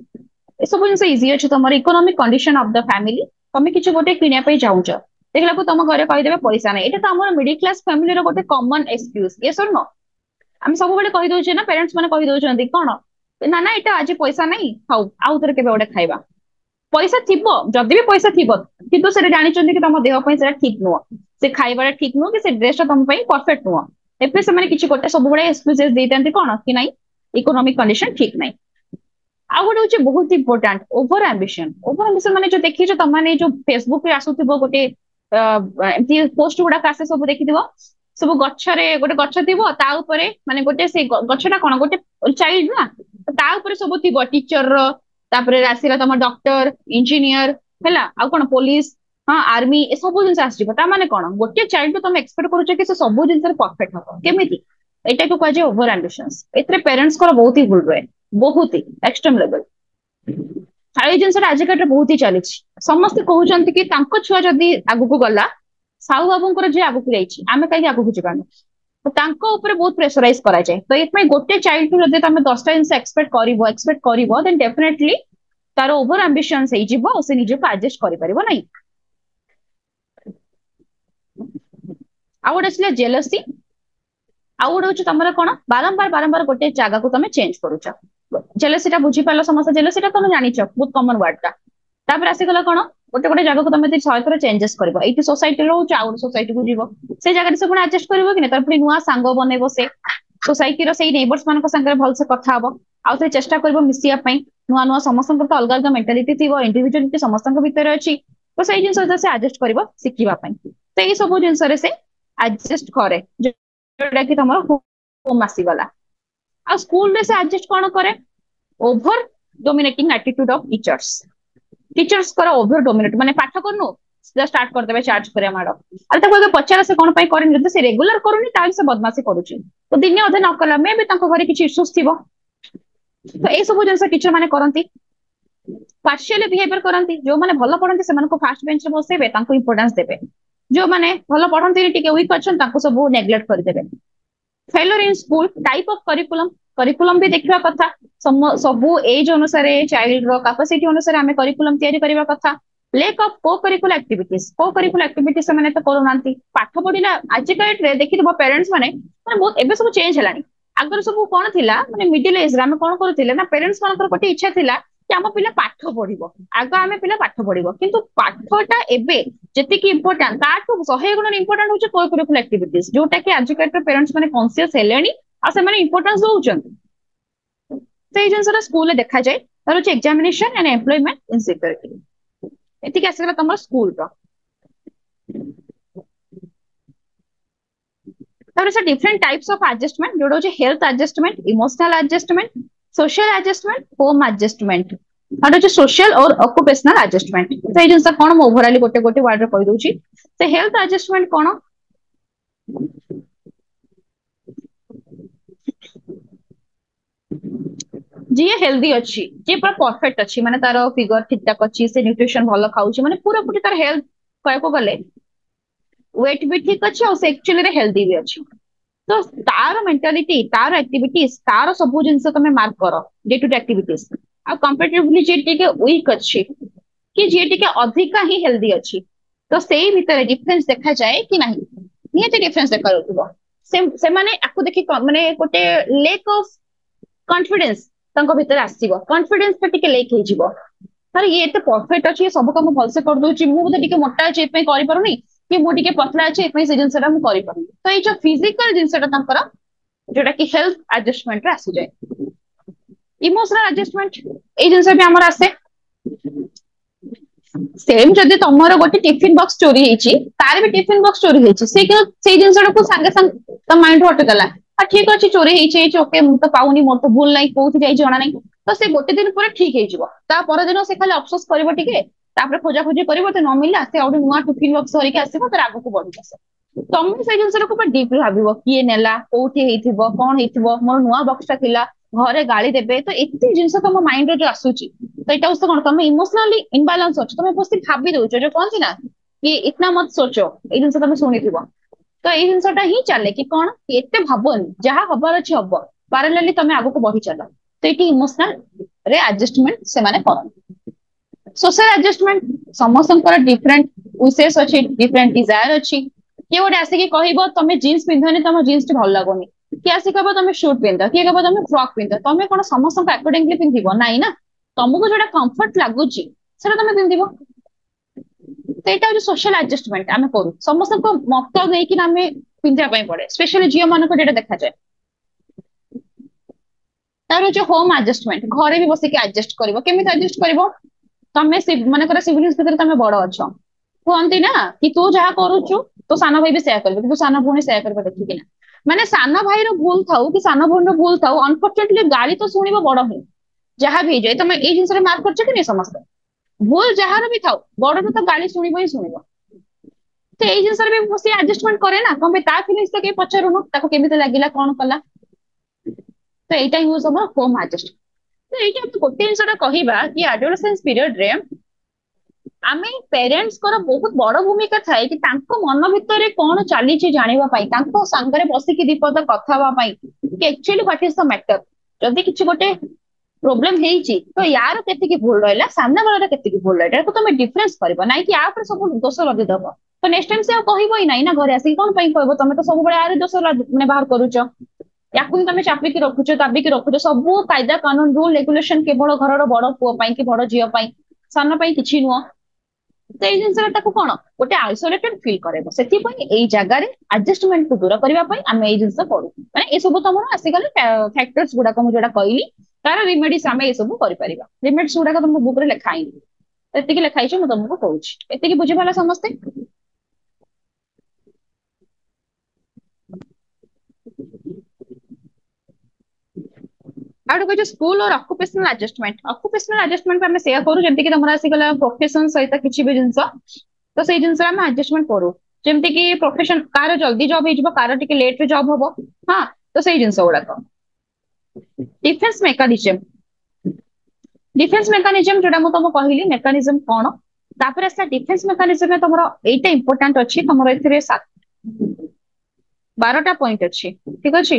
ये सब जिन इजी अच्छे तुम economic condition of the family तुम किसी गोटे किणा चाहूच देखला तुम घर कहीदेवे पैसा नहीं ये तो आम मिडिल क्लास फैमिली गोटे कॉमन एक्सक्यूज ये सुन आम सब कही दौचे ना पेरेंट्स मैंने कही दौरान कौन ना ना यहाँ आज पैसा नहीं खाऊ आउ थे के खाଇବା पैसा थी जदि भी पैसा थी कि जानते कि तुम देह ठीक नुह से खाइबा ठीक नुह कि ड्रेस तुम परफेक्ट नुह एपे से किसी गोटे सब एक्सक्यूजेस देते कौन कि नहीं इकोनॉमिक कंडीशन ठीक नहीं आ गोटे हूँ बहुत इंपोर्टाट ओवर एम्बिशन माने जो देखी तुमने जो फेसबुक रे आसुथिबो गोटे एमती पोस्ट गुड़ाक आसे सब देखि सब गच्छरे गोटे गच्छ थिबो ता उपरे माने गोटे से गच्छटा कोन गोटे चाइल्ड ना ता उपरे सब थिबो टीचर रो तापरे आसीला तुम डॉक्टर इंजीनियर हैला आ कोन पुलिस हाँ आर्मी ए सब जिन आसजिबो ता माने कोन गोटे चाइल्ड को तुम एक्सपेक्ट करूछ कि से सब जिन परफेक्ट हो केमिति एटा को कह जे ओवर एम्बिशंस एतरे पेरेंट्स को बहुत ही भूल रहे बहुत ही एक्सट्रीम लेवल जिन आजिका बहुत ही चली समस्ते कहते कि छुआ जदि आगू गला साहू बाबू जी आगू जामे कहीं आगू जावानी तो बहुत प्रेसराइज करा जाए तो ये गोटे चाइल्ड को जब तुम 10टा जिन एक्सपेक्ट कर देन डेफिनेटली तार ओवर एम्बिशंस से निजको एडजस्ट कर नहीं आ गोटे जेलसी आउ गोटे तुम कौन बारंबार बारंबार गोटे जगह को तुम चेंज करुच जेलसीटा बुझी पाल समस्त जेलसीटा तुम जान बहुत कमन वर्डटा तापर आसीगला कौन गोटे गोटे जगह को तुम 100 थर चेंजेस कर ये सोसाइटी रोच आउ सोसाइटी को जीव से जगह से पुणी एडजस्ट कर कि नहीं पुणी नुआ सांग बनइब से सोसाइटी से नेबर्स मान भलसे कथा हम आउ थे चेष्टा कर मिसापी नुआ नुआ समस्त तो अलग अलग मेंटालिटी थी इंडिविजुअलिटी समस्त भीतर अच्छी तो से जिन से एडजस्ट कर शिखापी तो ये सब जिन से एडजस्ट करे जोटा कि तुम होम आसीगला आ स्कूल रे से एडजस्ट कौन करे over dominating attitude of teachers करा ओवर डोमिनेट माने पाठ करनु स्टार्ट कर देबे चार्ज करे माडो अरे ताको अगर पचार से कोन पई करन जदि से रेगुलर करूनी ताल से बदमाशी करूची तो दिने अधे न कला मे भी ताको घरे किछि इश्यूज थिबो तो ए सब जन टीचर माने करंती पार्शियली बिहेवियर करंती जो माने भलो पढंती से मानको फास्ट बेंच रे बसेबे ताको इंपोर्टेंस देबे जो माने भलो पढंती टिके वीक अछन ताको सब नेग्लेक्ट कर देबे failure in school type of curriculum भी देखा कथा सबू एज अनुसार चाइल्ड रो कैपेसिटी अनुसार आमे करिकुलम तैयारी करबा कथा लेक ऑफ को करिकुलर एक्टिविटीज से माने तो करूनांती पाठ पढिला आज का डेट रे देखिबो पेरेंट्स माने बहुत एबे सब चेंज हलानी आगर सब कोन थिला माने मिडिल एज रे आमे कोन करथिले ना पेरेंट्स मानकर कोटी इच्छा थिला कि आम पिला पाठ पढिबो आग आमे पिला पाठ पढिबो किंतु पाठटा एबे जति कि इंपोर्टेंट ताठो 100 गुण इंपोर्टेंट होचे को करिकुलर एक्टिविटीज जोटा कि आज का पेरेंट्स माने कॉन्शियस हेलेनी आ से माने इंपोर्टेंस दोउछन से जिनसरा स्कूल देखा जाए तार होचे एग्जामिनेशन एंड एम्प्लॉयमेंट इनसिक्योरिटी एति के आसीला तमर स्कूल रो तार से डिफरेंट टाइप्स ऑफ एडजस्टमेंट जोडो होचे health adjustment emotional adjustment social adjustment home adjustment और होचे सोशल और ऑक्युपेशनल एडजस्टमेंट से जिनसा कोन म ओवरऑली गोटे गोटे वर्ड रे कहि दोची से हेल्थ एडजस्टमेंट कोन जी हेल्दी अच्छी जी पूरा परफेक्ट अच्छी माने तार फिगर ठीक ठाक अच्छी से न्यूट्रिशन भलो खाउची माने पूरा पूरी तार हेल्थ कय को गले वेट भी ठीक अच्छी और से एक्चुअली रे हेल्दी भी अच्छी तो तार मेंटालिटी तार एक्टिविटीज तार सब जिनस तमे मार्क करो डे टू डे एक्टिविटीज आ कंपैरेटिवली जे टिके वीक अच्छी कि जे टिके अधिका ही हेल्दी अच्छी तो सेही भीतर डिफरेंस देखा जाए कि नहीं नियत डिफरेंस देखा होतबो से माने आकु देखि माने गोटे लेक ऑफ कॉन्फिडेंस तंको भीतर आसीबो कॉन्फिडेंस पे टिके लेक हे जीवो अरे ये एते परफेक्ट अछि सब काम भलसे कर दोछि मु तो टिके मोटा अछि एपे करि परनी कि मु टिके पतला अछि एपे से जिनसटा मु करि परनी तो ये जो फिजिकल जिनसटा तंकर जोटा कि हेल्थ एडजस्टमेंट रे आसी जाय इमोशनल एडजस्टमेंट ए जिनस भी हमर आसे सेम जदि तमरो गोटे टिफिन बॉक्स चोरी हेछि तार भी टिफिन बॉक्स चोरी हेछि से जिनसटा को संगे संग त माइंड हट गला ठीक अच्छे चोरी होके ओके मु तो पाऊनी मोर तो भूल नहीं कोथि जाई जणा नहीं तो से गोटे दिन पर ठीक हे जिवो ता पर दिन से खाली अफसोस करबो टिके तापर खोजा खोजी करबो तो न मिलला से आउडी नुआ टिफिन बॉक्स धरि के आसीबो तर आगु को बढ़ी आसे तुम से जिनसर को डीपली भाबिबो किए नेला कोथि हेथिबो कोन हेथिबो मोर नुआ बॉक्सटा थिला घरे गाली देबे तो एते जिंस तुम माइंड रे जो आसुची तो एटा उस कोन तुम इमोशनली इनबैलेंस होछ तुम बस भाबी दउछ जो कोन ना कि इतना मत सोचो ए जिंस तुम सुनिथिबो तो ए जिंसटा ही चले कि कोन एते भाबोनी जहा हबर अछि हबो पैरेलली तुम आगो को बढ़ी चलो तो एटी इमोशनल रे एडजस्टमेंट से माने करन सोशल एडजस्टमेंट समस्त डिफरेंट विशेष अच्छी डिफरेंट डिजायर अच्छी किए गोटे आसिक कहब तुम जीन्स पिंधनी तुम जीन्स टी भल लगुनि किए आसिक कहब तुम सुट पिंध किए कहब तुम फ्रॉक पिंध तुम कौन समस्त अकॉर्डिंगली पिंधिब नाई ना तुमको जो कंफर्ट लगुच तुम पिंधिब तो यहाँ हूँ सोशल एडजस्टमेंट आम करूँ समस्त मत नहीं आम पिंधा पड़े स्पेशली झील मान देखा जाए तार हूँ होम एडजस्टमेंट घरे भी बसिक एडजस्ट कर एडजस्ट कर तुम मन सिबलिंग्स भितर तुम बड़ अच्छ कहती ना कि तू जहाँ करुचु तो सान भाई भी सेया कर तू सान भूणी सेया कर देखिकिना माने सान भाई भूल थाउ कि सान भूणी भूल थाउ अनफॉर्चुनेटली गाली तो शुणव बड़ ही जहाँ भी जाए तुम ये जिन मार्क कर कि नहीं समस्त भूल जार भी थाउ बड़ तो गाली शुणव ही शुणव तो ये जिन भी बस एडजस्टमेंट करे ना कम ता फिलिंग्स तो कहीं पचारूनु केमी लगे कौन कला तो यही हूँ सब होम एडजस्ट तो ये गोटे जिनसा कहवा कि एडोलेसेंस पीरियड रे आमे पेरेंट्स को बहुत बड़ भूमिका थाए कि तांको मन भितर कौन चली जानिबा पई तांको संगरे बसिकी दीपद कथा हवा पई कि actually what is the matter जदी किछि गोटे प्रॉब्लम हेइची तो यार केते की भूल रहला सामने वाला केते की भूल रहला को तुम डिफरेंस करबो नाइ कि आ पर सब दोष लगे दबो तो नेक्स्ट टाइम से कहइबो ही नाही ना घरे आसी कोन पई कहबो तुम तो सब बळे आरे दोष माने बाहर करूचो याकुन तुम चापी की रखुचो दाबी की रखुचो सब कायदा कानून रूल रेगुलेशन केवल घरर बड़ पुओ पई कि बड़ झियो पई सान पई किछि नुओ तो ये जिनसा कौन गोटे आइसोलेटेड फिल करे से जगार एडजस्टमेंट को दूर करने आम ये जिन करूँ मैंने ये सब तुम आसिकल फैक्टर्स गुड़ाक मुझे कहली तार रिमेडीज आम ये सब कर रिमेडीज गुड़ाक तुम बुक लिखाई ये लिखाई मुझे तुमको कहूँ ये बुझीपाला समस्ते आउ कह स्कूल और ऑक्युपेशनल एडजस्टमेंट आम सेया करूँ जमी कि तुम आसिकला प्रोफेशन सहित किसी भी जिनस तो से जिन एडजस्टमेंट करूँ जमती कि प्रोफेशन कार जल्दी जॉब हो कार टिके लेट रे जॉब हम हाँ तो से जिन गुड़ाक डिफेन्स मेकानिज्म जोटा मुझे तुमको कहली मेकानिज्म कौन तापर आसा डिफेन्स मेकानिज्म में तुम एटा इंपोर्टेंट अच्छी तुम 12टा पॉइंट अच्छी ठीक अच्छे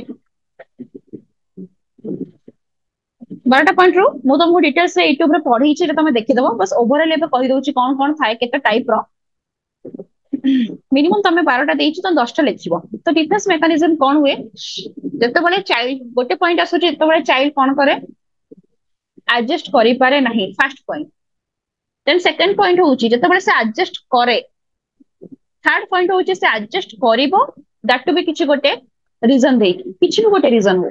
12टा पॉइंट रू मु तुमको डिटेल्स यूट्यूब रे पढ़ी तुम देखीदेव बस ओवरऑल एबे कहि दउची कौन कौन थाए केते टाइप रो मिनिमम तुम 12टा देइची तो 10टा लिखिबो तो डिफेन्स मेकानिज्म कौन हुए जते बळे चाइल्ड गोटे पॉइंट आसु जते बळे चाइल्ड कौन करे एडजस्ट करि पारे नहीं first point then second point होउची जते बळे से एडजस्ट करे थर्ड पॉइंट होउची से एडजस्ट करिवो दैट टू बी किछि गोटे रीजन देई किछि भी गोटे रीजन हो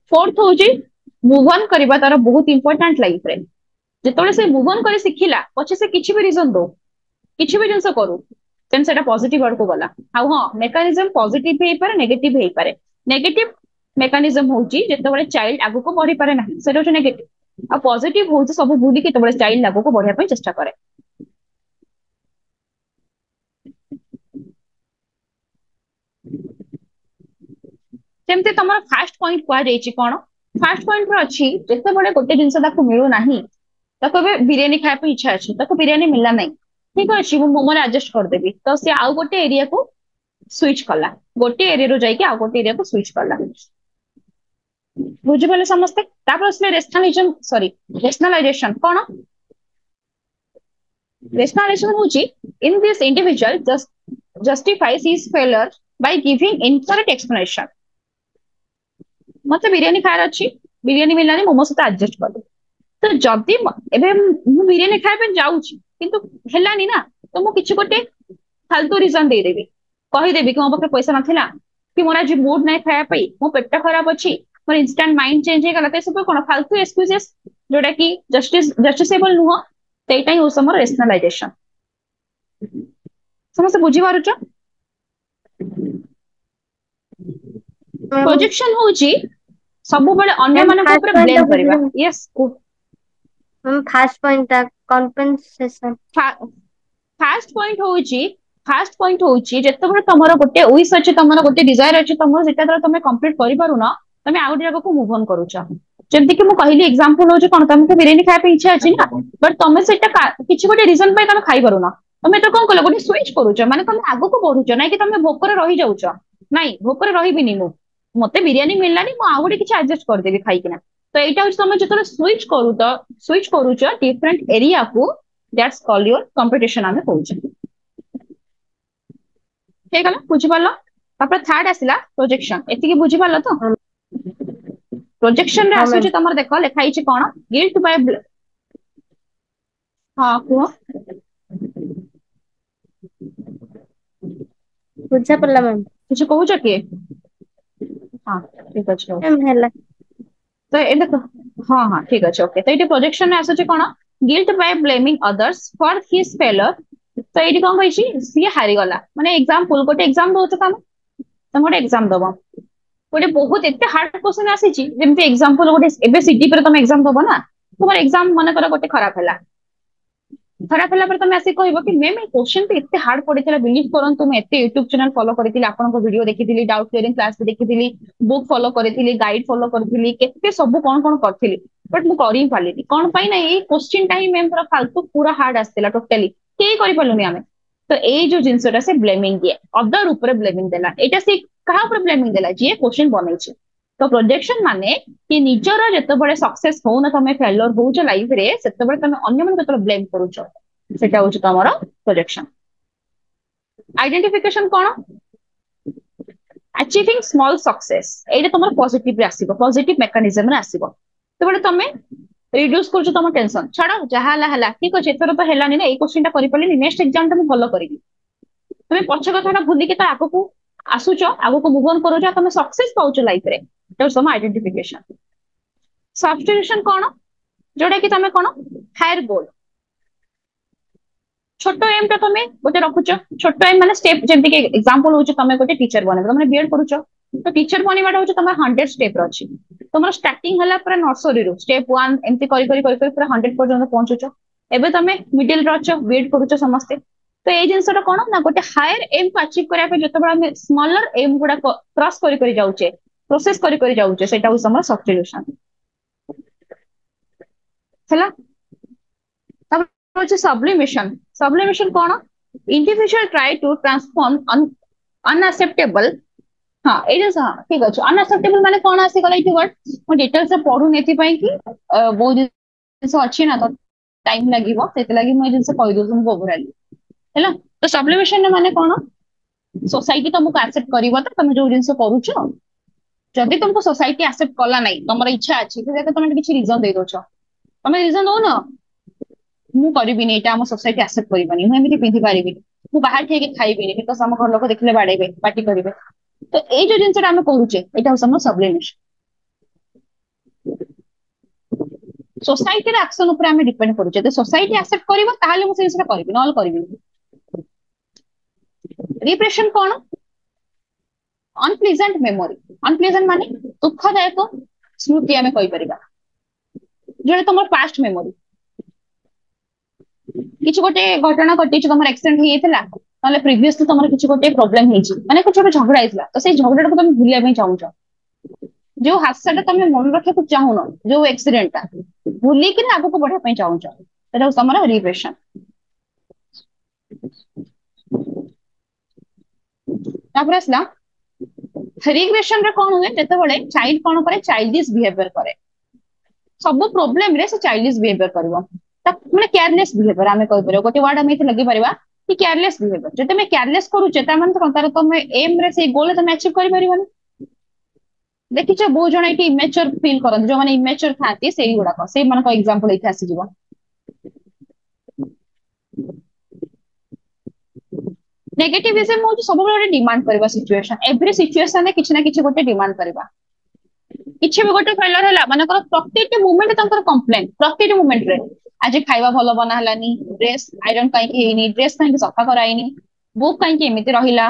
फोर्थ होउची मूव ऑन करबा तार बहुत इंपोर्टेंट लाइफ रे जते से मूव ऑन करे सिखिला पछे से किछि भी रीजन दो किछि भी जिंस करू देन सेटा पॉजिटिव वर्ड को गला आ हां मेकानिज्म पॉजिटिव भी पारे नेगेटिव भी पारे नेगेटिव मेकानिज्म होउची जते बळे चाइल्ड आगु को बढ़ी पारे नाही सेटा होची नेगेटिव आ पॉजिटिव होउची सब भूली के तबळे चाइल्ड आगु को बढ़िया पई चेष्टा करे जेमते तमरा फर्स्ट पॉइंट कुआ जाईची कोन फर्स्ट पॉइंट पर अछि जते बळे गोटे जिंस ताको मिलु नाही ताको बे बिरयानी खाय पे इच्छा अछि ताको बिरयानी मिलला नाही ठीक अछि मु मोमो एडजस्ट कर देबी तो से आउ गोटे एरिया को स्विच कला गोटे एरिया रो जाई के आउ गोटे एरिया को स्विच कला बुझि पले समस्ते तापर असले रेशनलाइजेशन कोन रेशनलाइजेशन होची in this individual justifies his failure by giving incorrect explanation मते बिरयानी खायर अछि बिरयानी मिललानी मोमो सहित एडजस्ट कर तो जदी एबे मु बिरयानी खाय पे जाउची किंतु हेलानी ना तो मु किछि गोटे फालतू रीजन दे देबी कहि देबी कि मो पाखे पैसा नथिला कि मोर आज मूड नै खाया पई मो पेट खराब अछि मोर इंस्टेंट माइंड चेंज हे गला ते सब कोन फालतू एक्सक्यूजेस जोडा कि जस्टिसेबल नुह तेइटाई हो समर रेशनलाइजेशन समस्त बुझी पारुछ प्रोजेक्शन होची सब बळे अन्य मानक ऊपर ब्लेम करबा यस हम first point compensation first point होची जते बळे तमरो गोटे विश अछि तमरो गोटे डिजायर अछि तमरो जेटा तरे तमे कंप्लीट करि पारु ना ତମେ ଆଉ ଗୋଟେ ଜାଗାକୁ ମୁଭ ଅନ୍ କରୁଛ। ଯେମିତି କି ମୁଁ କହିଲି ଏକ୍ସାମ୍ପଲ ହଉଛି କଣ, ତମକୁ ବିରିୟାନୀ ଖାଇବା ପାଇଁ ଇଚ୍ଛା ଅଛି ନା, ବଟ୍ ତମେ ସେଇଟା କିଛି ଗୋଟେ ରିଜନ ପାଇଁ ତମେ ଖାଇପାରୁନ, ତମେ ତ କଣ କଲ ଗୋଟେ ସୁଇଚ କରୁଛ, ମାନେ ତମେ ଆଗକୁ ବଢୁଛ, ନାଇଁ କି ତମେ ଭୋକରେ ରହିଯାଉଛ, ନାଇଁ ଭୋକରେ ରହିବିନି ମୁଁ, ମତେ ବିରିୟାନୀ ମିଳିଲାନି ମୁଁ ଆଉ ଗୋଟେ କିଛି ଆଡଜଷ୍ଟ କରିଦେବି ଖାଇକିନା। ତ ଏଇଟା ହଉଛି ତମେ ଯେତେବେଳେ ସୁଇଚ କରୁଛ ଡିଫରେଣ୍ଟ ଏରିଆକୁ, ଦ୍ୟାଟ୍ସ କଲ୍ଡ ୟୁର କମ୍ପିଟିସନ ଆମେ କହୁଛେ। ହେଇଗଲା, ବୁଝିପାରିଲ? ତାପରେ ଥାର୍ଡ ଆସିଲା ପ୍ରୋଜେକ୍ସନ, ଏତିକି ବୁଝିପାରିଲ ତ? ହଁ ପ୍ରୋଜେକ୍ସନ ରେ ହଁ ମ୍ୟାମ୍। ଆସୁଛି ତମର ଦେଖ ଲେଖା ହେଇଛି କଣ, ଗିଲ୍ଟ ବାଇ ହଁ କୁହ। ବୁଝା ପଡିଲା ମ୍ୟାମ୍। କିଛି କହୁଛ କି? ହଁ ଠିକ ଅଛି, ହଉ। ମ୍ୟାମ୍ ହେଲା। ତ ଏଇଟା ତ ହଁ ହଁ ଠିକ ଅଛି, ଓକେ। ତ ଏଇଠି ପ୍ରୋଜେକ୍ସନ ଆସୁଛି କଣ, ଗିଲ୍ଟ ବାଇ ବ୍ଲେମିଂ ଅଦର୍ସ ଫର ହିଜ ଫେଲର। ତ ଏଇଠି କଣ କହିଛି, ସିଏ ହାରିଗଲା, ମାନେ ଏକ୍ସାମ୍ପଲ ଗୋଟେ ଏକ୍ସାମ ଦଉଛ ତମେ ଗୋଟେ ଏକ୍ସାମ ଦବ, ଗୋଟେ ବହୁତ ଏତେ ହାର୍ଡ କ୍ୱେଶ୍ଚନ ଆସିଛି, ଯେମିତି ଏକ୍ସାମ୍ପଲ ଗୋଟେ ଏବେ ସିଟି ପରେ ତମେ ଏକ୍ସାମ ଦବ ନା, ତୁମର ଏକ୍ସାମ ମନେକର ଗୋଟେ ଖରାପ ହେଲା, ଖରାପ ହେଲା ପରେ ତମେ ଆସିକି କହିବ କି ମ୍ୟାମ୍ ଏଇ କ୍ୱେଶ୍ଚନ ତ ଏତେ ହାର୍ଡ ପଡିଥିଲା, ବିଲିଭ କରନ୍ତୁ ମୁଁ ଏତେ ୟୁଟ୍ୟୁବ ଚ୍ୟାନେଲ ଫଲୋ କରିଥିଲି, ଆପଣଙ୍କ ଭିଡିଓ ଦେଖିଥିଲି, ଡାଉଟ କ୍ଲିୟରିଂ କ୍ଲାସ ବି ଦେଖିଥିଲି, ବୁକ୍ ଫଲୋ କରିଥିଲି, ଗାଇଡ ଫଲୋ କରିଥିଲି, କେତେ ସବୁ କଣ କଣ କରିଥିଲି, ବଟ୍ ମୁଁ କରି ହିଁ ପାରିଲିନି, କଣ ପାଇଁ ନା ଏଇ କ୍ୱେଶ୍ଚନ ଟା ହିଁ ମ୍ୟାମ୍ ପୁରା ଫାଲତୁ, ପୁରା ହାର୍ଡ ଆସିଥିଲା, ଟୋଟାଲି କେହି କରିପାରିଲୁନି ଆମେ। ତ ଏଇ ଯୋଉ ଜିନିଷଟା ସେ ବ୍ଲେମିଂ ଦିଏ, ଅଦର ଉପରେ ବ୍ଲେମିଂ ଦେଲା, ଏଇଟା ସେ କାହା ଉପରେ ବ୍ଲେମିଂ ଦେଲା, ଯିଏ କ୍ୱେଶ୍ଚନ ବନେଇଛି। ତ ପ୍ରୋଜେକ୍ସନ ମାନେ କି ନିଜର ଯେତେବେଳେ ସକ୍ସେସ ହଉନ, ତମେ ଫେଲର ହଉଛ ଲାଇଫରେ, ସେତେବେଳେ ତମେ ଅନ୍ୟମାନଙ୍କୁ ଯେତେବେଳେ ବ୍ଲେମ କରୁଛ, ସେଟା ହଉଛି ତମର ପ୍ରୋଜେକ୍ସନ। ଆଇଡେଣ୍ଟିଫିକେସନ କଣ, achieving small success, ଏଇଟା ତମର ପଜିଟିଭରେ ଆସିବ, ପଜିଟିଭ ମେକାନିଜମରେ ଆସିବ। ଯେତେବେଳେ ତମେ ରିଡ୍ୟୁସ କରୁଛ ତମ ଟେନସନ, ଛାଡ ଯାହା ହେଲା ହେଲା, ଠିକ ଅଛି ଏଥର ତ ହେଲାନି ନା, ଏଇ କ୍ୱେଶ୍ଚନଟା କରିପାରିଲିନି, ନେକ୍ସଟ ଏକ୍ସାମ ଟା ମୁଁ ଭଲ କରିବି, ତମେ ପଛ କଥାଟା ଭୁଲିକି ତ ଆଗକୁ ଆସୁଛ, ଆଗକୁ ମୁଭ ଅନ୍ କରୁଛ, ତମେ ସକ୍ସେସ ପାଉଛ ଲାଇଫରେ, ଏଟା ହଉଛି ତମ ଆଇଡେଣ୍ଟିଫିକେସନ। ସବଷ୍ଟିଟ୍ୟୁସନ କଣ, ଯୋଉଟା କି ତମେ କଣ ହାୟର ଗୋଲ, छोट एम टा तुम गोटे रखुच, छोट एम माने स्टेप, जेमति के एग्जांपल होची तमे गोटे टीचर बने, तुम बीएड करूछ, तो टीचर बनिबाटा होची तुम 100 स्टेप अछि, तुम स्टार्टिंग हला पूरा नर्सरी रो स्टेप 1 एमति करि करि करि पूरा 100 पर्यंत पहुंचुछ, एबे तुम मिडिल रो अछ, बीएड करूछ समस्ते। तो ए जिंसटा कोन ना गोटे हायर एम को अचीव करिया पे जतबे हम स्मॉलर एम गुडा क्रॉस करि करि जाउछे, प्रोसेस करि करि जाउछे, सेटा होची हमर सब्स्टिट्यूशन हला। सब्लिमेशन, सब्लिमेशन कौन, individual try to transform unacceptable, हाँ ये ठीक अच्छे, अनएक्सेप्टेबल माने कौन आसीगला ये वर्ड, मैं डिटेल्स से पढ़ू नेति पई कि बहुत जिंस अछि ना, तो टाइम लागिवो, सेते लागि मैं जिंस कहि दउ तुमको ओवरऑल हैला। तो सब्लिमेशन माने कौन, सोसाइटी तुमको एक्सेप्ट करिवो, तो तुम जो जिंस करूछो, जदि तुमको सोसाइटी एक्सेप्ट कला नै, तमरा इच्छा अछि, तो तुम किछि रीजन दे दोछ, तुम रीजन दो ना, ମୁଁ କରିବିନି ଏଟା, ଆମ सोसाइटी एक्सेप्ट କରିବନି, ମୁଁ ଏମିତି ପିନ୍ଧି ପାରିବିନି, ମୁଁ ବାହାର ଠିକି ଖାଇବିନି, ବିକଜ ଆମ ଘର ଲୋକ ଦେଖିଲେ ବାଡେଇବେ, ପାଟି କରିବେ। ତ ଏଇ ଯୋଉ ଜିନିସଟା ଆମେ କରୁଛେ, ଏଇଟା ହଉଛି ଆମର ସବ୍ଲିମେशन। सोसाइटी ର ଆକ୍ସନ ଉପରେ ଆମେ ଡିପେଣ୍ଡ କରୁଛେ, ଯଦି सोसाइटी एक्सेप्ट କରିବ ତାହେଲେ ମୁଁ ସେ ଜିନିସଟା କରିବି, ନହେଲେ କରିବିନି। रिप्रेशन कौन, अनप्लेजेंट मेमोरी, अनप्लेजेंट माने दुखदायक स्मृति आमे कहि परिबा, जोटा तुम पास्ट मेमोरी, किछि गोटे घटना घटी, तुम एक्सीडेंट हो जाइतिला, नले प्रीवियसली तुम किछि गोटे प्रॉब्लम हेछि, माने कुछ गोटे झगड़ा आइतिला, तो सेई झगड़ा को तुम भूलिया ପାଇଁ ଚାହୁଁଛ, जो हादसा तुम मन रखा चाहून, जो एक्सीडेंट टा भूली कि आगକୁ बढ़िया ପାଇଁ ଚାହୁଁଛ, ସେଟା ତମର ରିଗ୍रेशन। तापर आसला रिग्रेशन रे कोन हुए, जेतेबेले चाइल्ड कोन करे, चाइल्डिश बिहेवियर करे, सब प्रॉब्लम रे से चाइल्डिश बिहेवियर करबो, माने केयरलेस बिहेवियर आमे कहि परिबो, गोटे वर्ड आमे इथे लगी परिबा कि केयरलेस बिहेवियर। जते मैं केयरलेस करूचे त माने कोन, तार तुम एम रे से गोल तुम अचीव करि परिबोनी। देखिछ बहुत जण एटी इमेच्योर फील करन, जो माने इमेच्योर थाती सेही गुडा को, सेही माने को एग्जांपल इथे आसी जीवो। नेगेटिविज्म हो सब गोटे डिमांड करबा सिचुएशन, एवरी सिचुएशन रे किछि ना किछि गोटे डिमांड करबा, किछि भी गोटे फेलर हैला माने कर प्रत्येक मोमेंट तंकर कंप्लेन, प्रत्येक मोमेंट रे आज खाइबा भलो बना हलानी, ड्रेस आयरन काई कि हेनी, ड्रेस काई सफा कराइनी, बुक काई कि एमिति रहिला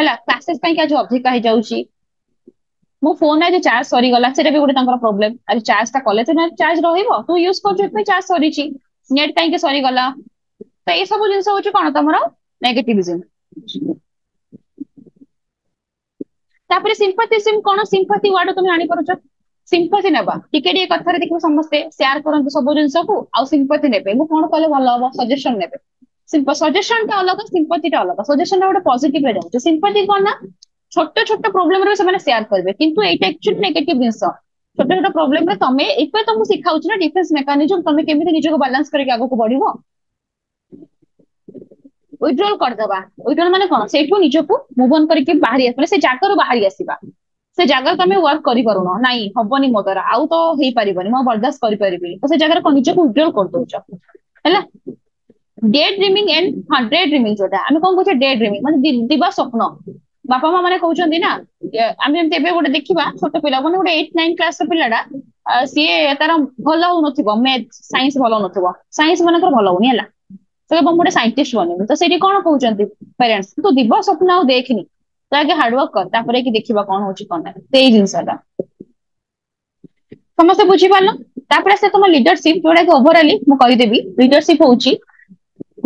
हैला, क्लासेस काई कि आज अधिक हे जाउची, मो फोन आज चार्ज सरी गला, सेटा भी गोटे तंकर प्रॉब्लम, आज चार्ज ता कॉलेज में चार्ज रहिबो, तू यूज कर जे पे चार्ज सरीची, नेट काई कि सरी गला। तो ए सब जिंस होची कोन तमरो नेगेटिविज्म। तापर सिंपैथिज्म कोन सिंपैथी वर्ड तुम जानि परछ सिंपैथी नेबा टिके टिके कथारे देखो समस्ते शेयर करंतु सब जिंस को आ सिंपैथी नेबे मु कोन कहले भलो हबो सजेशन नेबे सजेशन टा अलग सिंपैथी टा अलग सजेशन टा गोटे पॉजिटिव रे जाउछ सिंपैथी कोन ना छोट छोट प्रॉब्लम रे से शेयर करबे किंतु एटा एक्चुअली नेगेटिव जिंस छोट छोट प्रॉब्लम रे तमे एपे तुमको सिखाउछ ना डिफेंस मेकानिज्म तमे केमिति निजको बैलेंस करके आगो को बढ़िबो विड्रॉल कर दबा विड्रॉल माने कोन सेठू निजको मूव ऑन करके बाहरी माने से जागा रो बाहरी आसीबा से जगह तमे वर्क करि पारुनो नाही हबनी मो द्वारा आउ तो हेई परिबनी मो बर्दाश्त करि परिबी तो से जगह को निजको विड्रॉल कर दोछ हैला day dreaming and day dreaming जोटा आमे कोन कहछे डे ड्रीमिंग माने दिबा स्वप्न बापा माँ माने कहउछन्ती ना आमे एमते एबे गोटे देखिबा छोट पिला माने गोटे 8 9 क्लास रो पिलाडा सीए तार भलो हो नथिबो मैथ साइंस भलो नथिबो साइंस मानकर भलो होनी हैला तो हम गोटे साइंटिस्ट बनिबे तो सेठी कोन कहउछन्ती पेरेंट्स तू दिबा स्वप्न आ देखनी तो आगे हार्डवर्क कर तापरे कि देखिबा कोन होची कोन नै तेई जिंसटा समस्त बुझी पारलो तापरे से तुम लीडरशिप जोडा के ओवरऑली मु कहि देबी लीडरशिप होची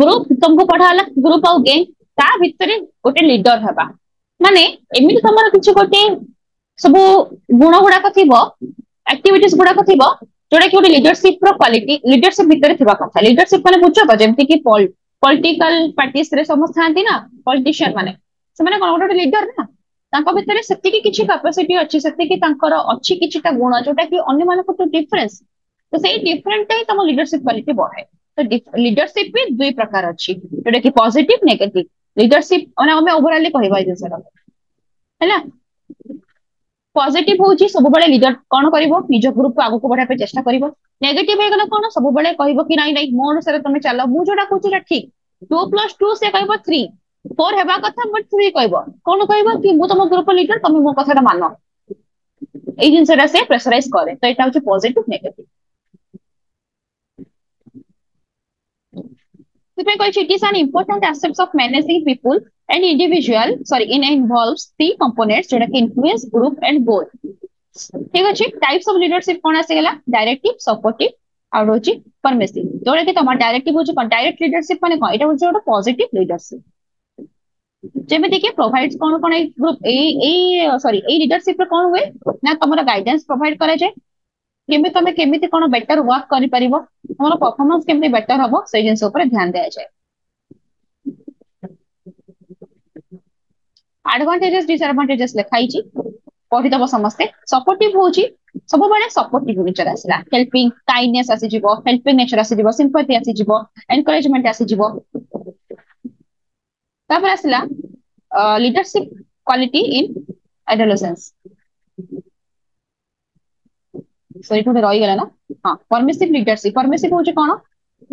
ग्रुप तुमको पढ़ाला ग्रुप आउ गैंग ता भितरे गोटे लीडर हबा माने एमिति तमरा किछि गोटे सब गुण गुडाक थिबो एक्टिविटीज गुडाक थिबो जोडा कि गोटे लीडरशिप रो क्वालिटी लीडरशिप भितरे थिबा कथा लीडरशिप माने बुझो तो जेमति कि पॉलिटिकल पार्टीज रे समस्त थांती ना पॉलिटिशियन माने से माने कोन गोटे लीडर ना तांको भितरे सेति कि किछि कैपेसिटी अछि सेति कि तांकर अछि किछिटा गुण जोटा कि अन्य मानको तो डिफरेंस तो सेही डिफरेंट है तम लीडरशिप क्वालिटी बढ़े तो लीडरशिप भी दुई प्रकार अछि जोटा कि पॉजिटिव नेगेटिव लीडरशिप माने हमें ओवरऑली कहबा जिंसटा हैला पॉजिटिव होची सब बेले लीडर कोन करिवो निज ग्रुप को आगु को बढ़ा पे चेष्टा करिवो नेगेटिव हे गला कोन सब बेले कहबो कि नाही नाही मोर सरे तुमे चलो मु जोडा कहूची ठीक 2 + 2 से कहबो 3 4 हेबा कथा बट 3 कहबो कोन कहबो कि मु तुम ग्रुप लीडर तुमे मो कथाटा मानो ए जिंसटा से प्रेशराइज करे तो एटा होची positive negative it is an important aspect of managing people and individual involves three components जोटा कि influence group and goal ठीक अछि टाइप्स ऑफ लीडरशिप कोन आसे गेला डायरेक्टिव सपोर्टिव और होची परमिसिव जोटा कि तमा डायरेक्टिव होची कोन डायरेक्ट लीडरशिप माने कोन एटा होची गोटे पॉजिटिव लीडरशिप जेमे कि provides cone cone group a leadership रे कोन हुए ना तमरा गाइडेंस प्रोवाइड करे जे केमे तमे केमिति कोन बेटर वर्क करि परिबो हमर परफॉर्मेंस केमिति बेटर हबो से जिंस ऊपर ध्यान दिया जाय एडवांटेजेस डिसएडवांटेजेस लिखाई छी पढि दबो समस्ते सपोर्टिव होची सब बेले सपोर्टिव नेचर आसला हेल्पिंग काइंडनेस आसी जिवो हेल्पिंग नेचर आसी जिवो सिंपैथी आसी जिवो एनकरेजमेंट आसी जिवो तापर आसला leadership quality in adolescence sorry थोड़े रही गला ना हां परमिसिव लीडरशिप होची कोन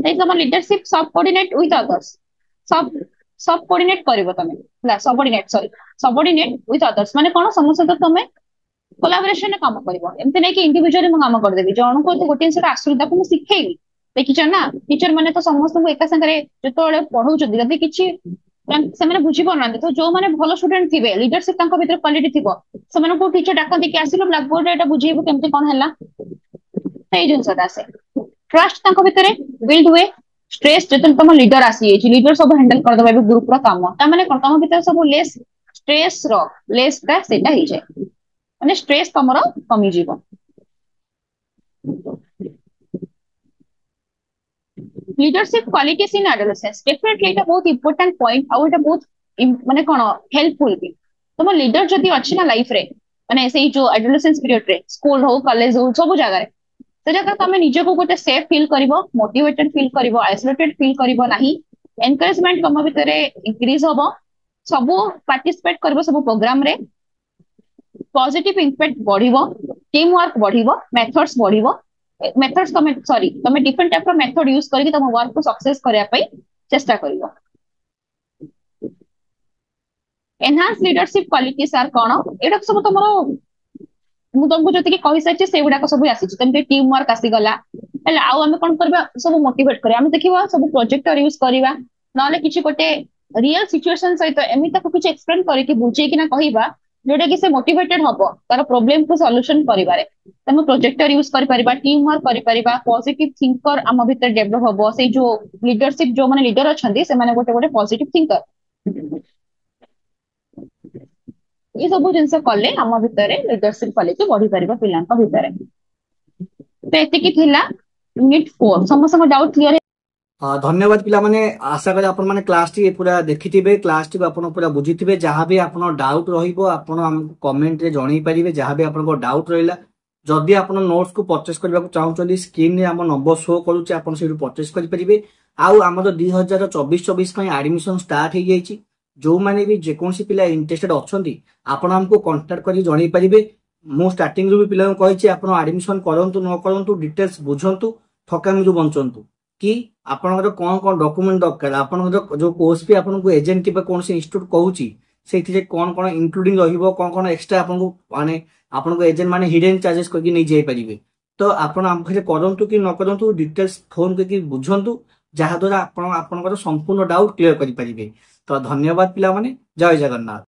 ए तम लीडरशिप सब कोऑर्डिनेट विथ अदर्स सब कोऑर्डिनेट करबो तमे ला सबऑर्डिनेट विथ अदर्स माने कोन समस्त तो तमे कोलैबोरेशन में काम करबो एमते नै कि इंडिविजुअली म काम कर देबी जण को तो गोटे सेटा आसुरता को सिखेबी देखिछ ना टीचर माने तो समस्त को एका संगे जतोले पढौ जदी जदी किछि से माने बुझी पना तो जो माने भलो स्टूडेंट थिबे लीडरशिप तांको भीतर क्वालिटी थिबो से माने को टीचर डाकन कि आसिलो ब्लैक बोर्ड रे एटा बुझीबो केमते कोन हला सेही जिंसटा से ट्रस्ट तांको भीतर बिल्ड हुए स्ट्रेस जतन तम लीडर आसी छि लीडर सब हैंडल कर दबा ग्रुप रो काम ता माने कोन तम भीतर सब लेस स्ट्रेस रो लेस का सेटा ही जाय माने स्ट्रेस तमरो कमी जीवो leadership qualities in adolescence definitely एटा बहुत इंपोर्टेंट पॉइंट आ एटा बहुत माने कोन हेल्पफुल भी तम लीडर जदी अछि ना लाइफ रे माने सेही जो एडोलेसेंस पीरियड रे स्कूल हो कॉलेज हो सब जगह रे से जगह तमे निजे को गोटे सेफ फील करिवो मोटिवेटेड फील करिवो आइसोलेटेड फील करिवो नाही एनकरेजमेंट तम भीतर इंक्रीज होबो सब पार्टिसिपेट करबो सब प्रोग्राम रे पॉजिटिव इंपैक्ट बढ़िवो टीम वर्क बढ़िवो मेथड्स बढ़िवो मेथड्स तमे डिफरेंट टाइप रो मेथड यूज करके तम वर्क को सक्सेस करिया पई चेष्टा करिवो एनहांस लीडरशिप क्वालिटीज आर कोन एडा सब तमरो मु तुमको जति कि कहि सच्चे से गुडा को सब आसी छि तमके टीम वर्क आसी गला हला आ हम कोन करबा सब मोटिवेट करिया हम देखिबा सब प्रोजेक्टर यूज करिवा नले किछि कोटे रियल सिचुएशन सहित एमि तक किछि एक्सप्लेन करि कि बुझे कि ना कहिबा जोटा कि से मोटिवेटेड हबो तार प्रॉब्लम को सॉल्यूशन करिबारे तमे प्रोजेक्टर यूज करि परिबा टीम वर्क करि परिबा पॉजिटिव थिंकर आम भीतर डेवलप हबो से जो लीडरशिप जो माने लीडर अछंती से माने गोटे गोटे पॉजिटिव थिंकर ये सब जिनस कले आम भितर लीडरशिप क्वालिटी बढ़ी पार पिला भितर। तो एतिकी थिला यूनिट 4 समस्त डाउट क्लियर। धन्यवाद पिला माने आशा करी आपण माने क्लास टी पूरा देखिथिबे क्लास टी आपण पूरा बुझिथिबे जहाँ भी आपण डाउट रहिबो आपण हमको कमेंट रे जणाई परिबे जहाँ भी आपण डाउट रहिला जदि आपण नोट्स को परचेस करबा को चाहउछली स्क्रीन रे हम नंबर शो करूचे आपण से परचेस करि परिबे। आउ हमर 2024-24 पई एडमिशन स्टार्ट हो जाइछि जो माने भी जेकोसी पिला इंटरेस्टेड अछंती आपण हमको कांटेक्ट करि जणाई परिबे। मो स्टार्टिंग रू भी पिला को कहिछि आपण एडमिशन करंतु न करंतु डिटेल्स बुझंतु ठकामी जो बंचंतु कि आपनकर कौन कौन डॉक्यूमेंट दरकार आपनकर जो कोर्स भी आपनको एजेंट किबा कोन से इंस्टीट्यूट कहूची सेठी जे कौन कौन इंक्लूडिंग रहिबो कौन कौन एक्स्ट्रा आपनको माने आपनको एजेंट माने हिडन चार्जेस करके नहीं जाई परिबे। तो आपण हम खरे करंतु कि न करंतु डिटेल्स फोन करके बुझंतु जहा द्वारा आपनकर संपूर्ण डाउट क्लियर करि परिबे। तो धन्यवाद पिला माने जय जगन्नाथ।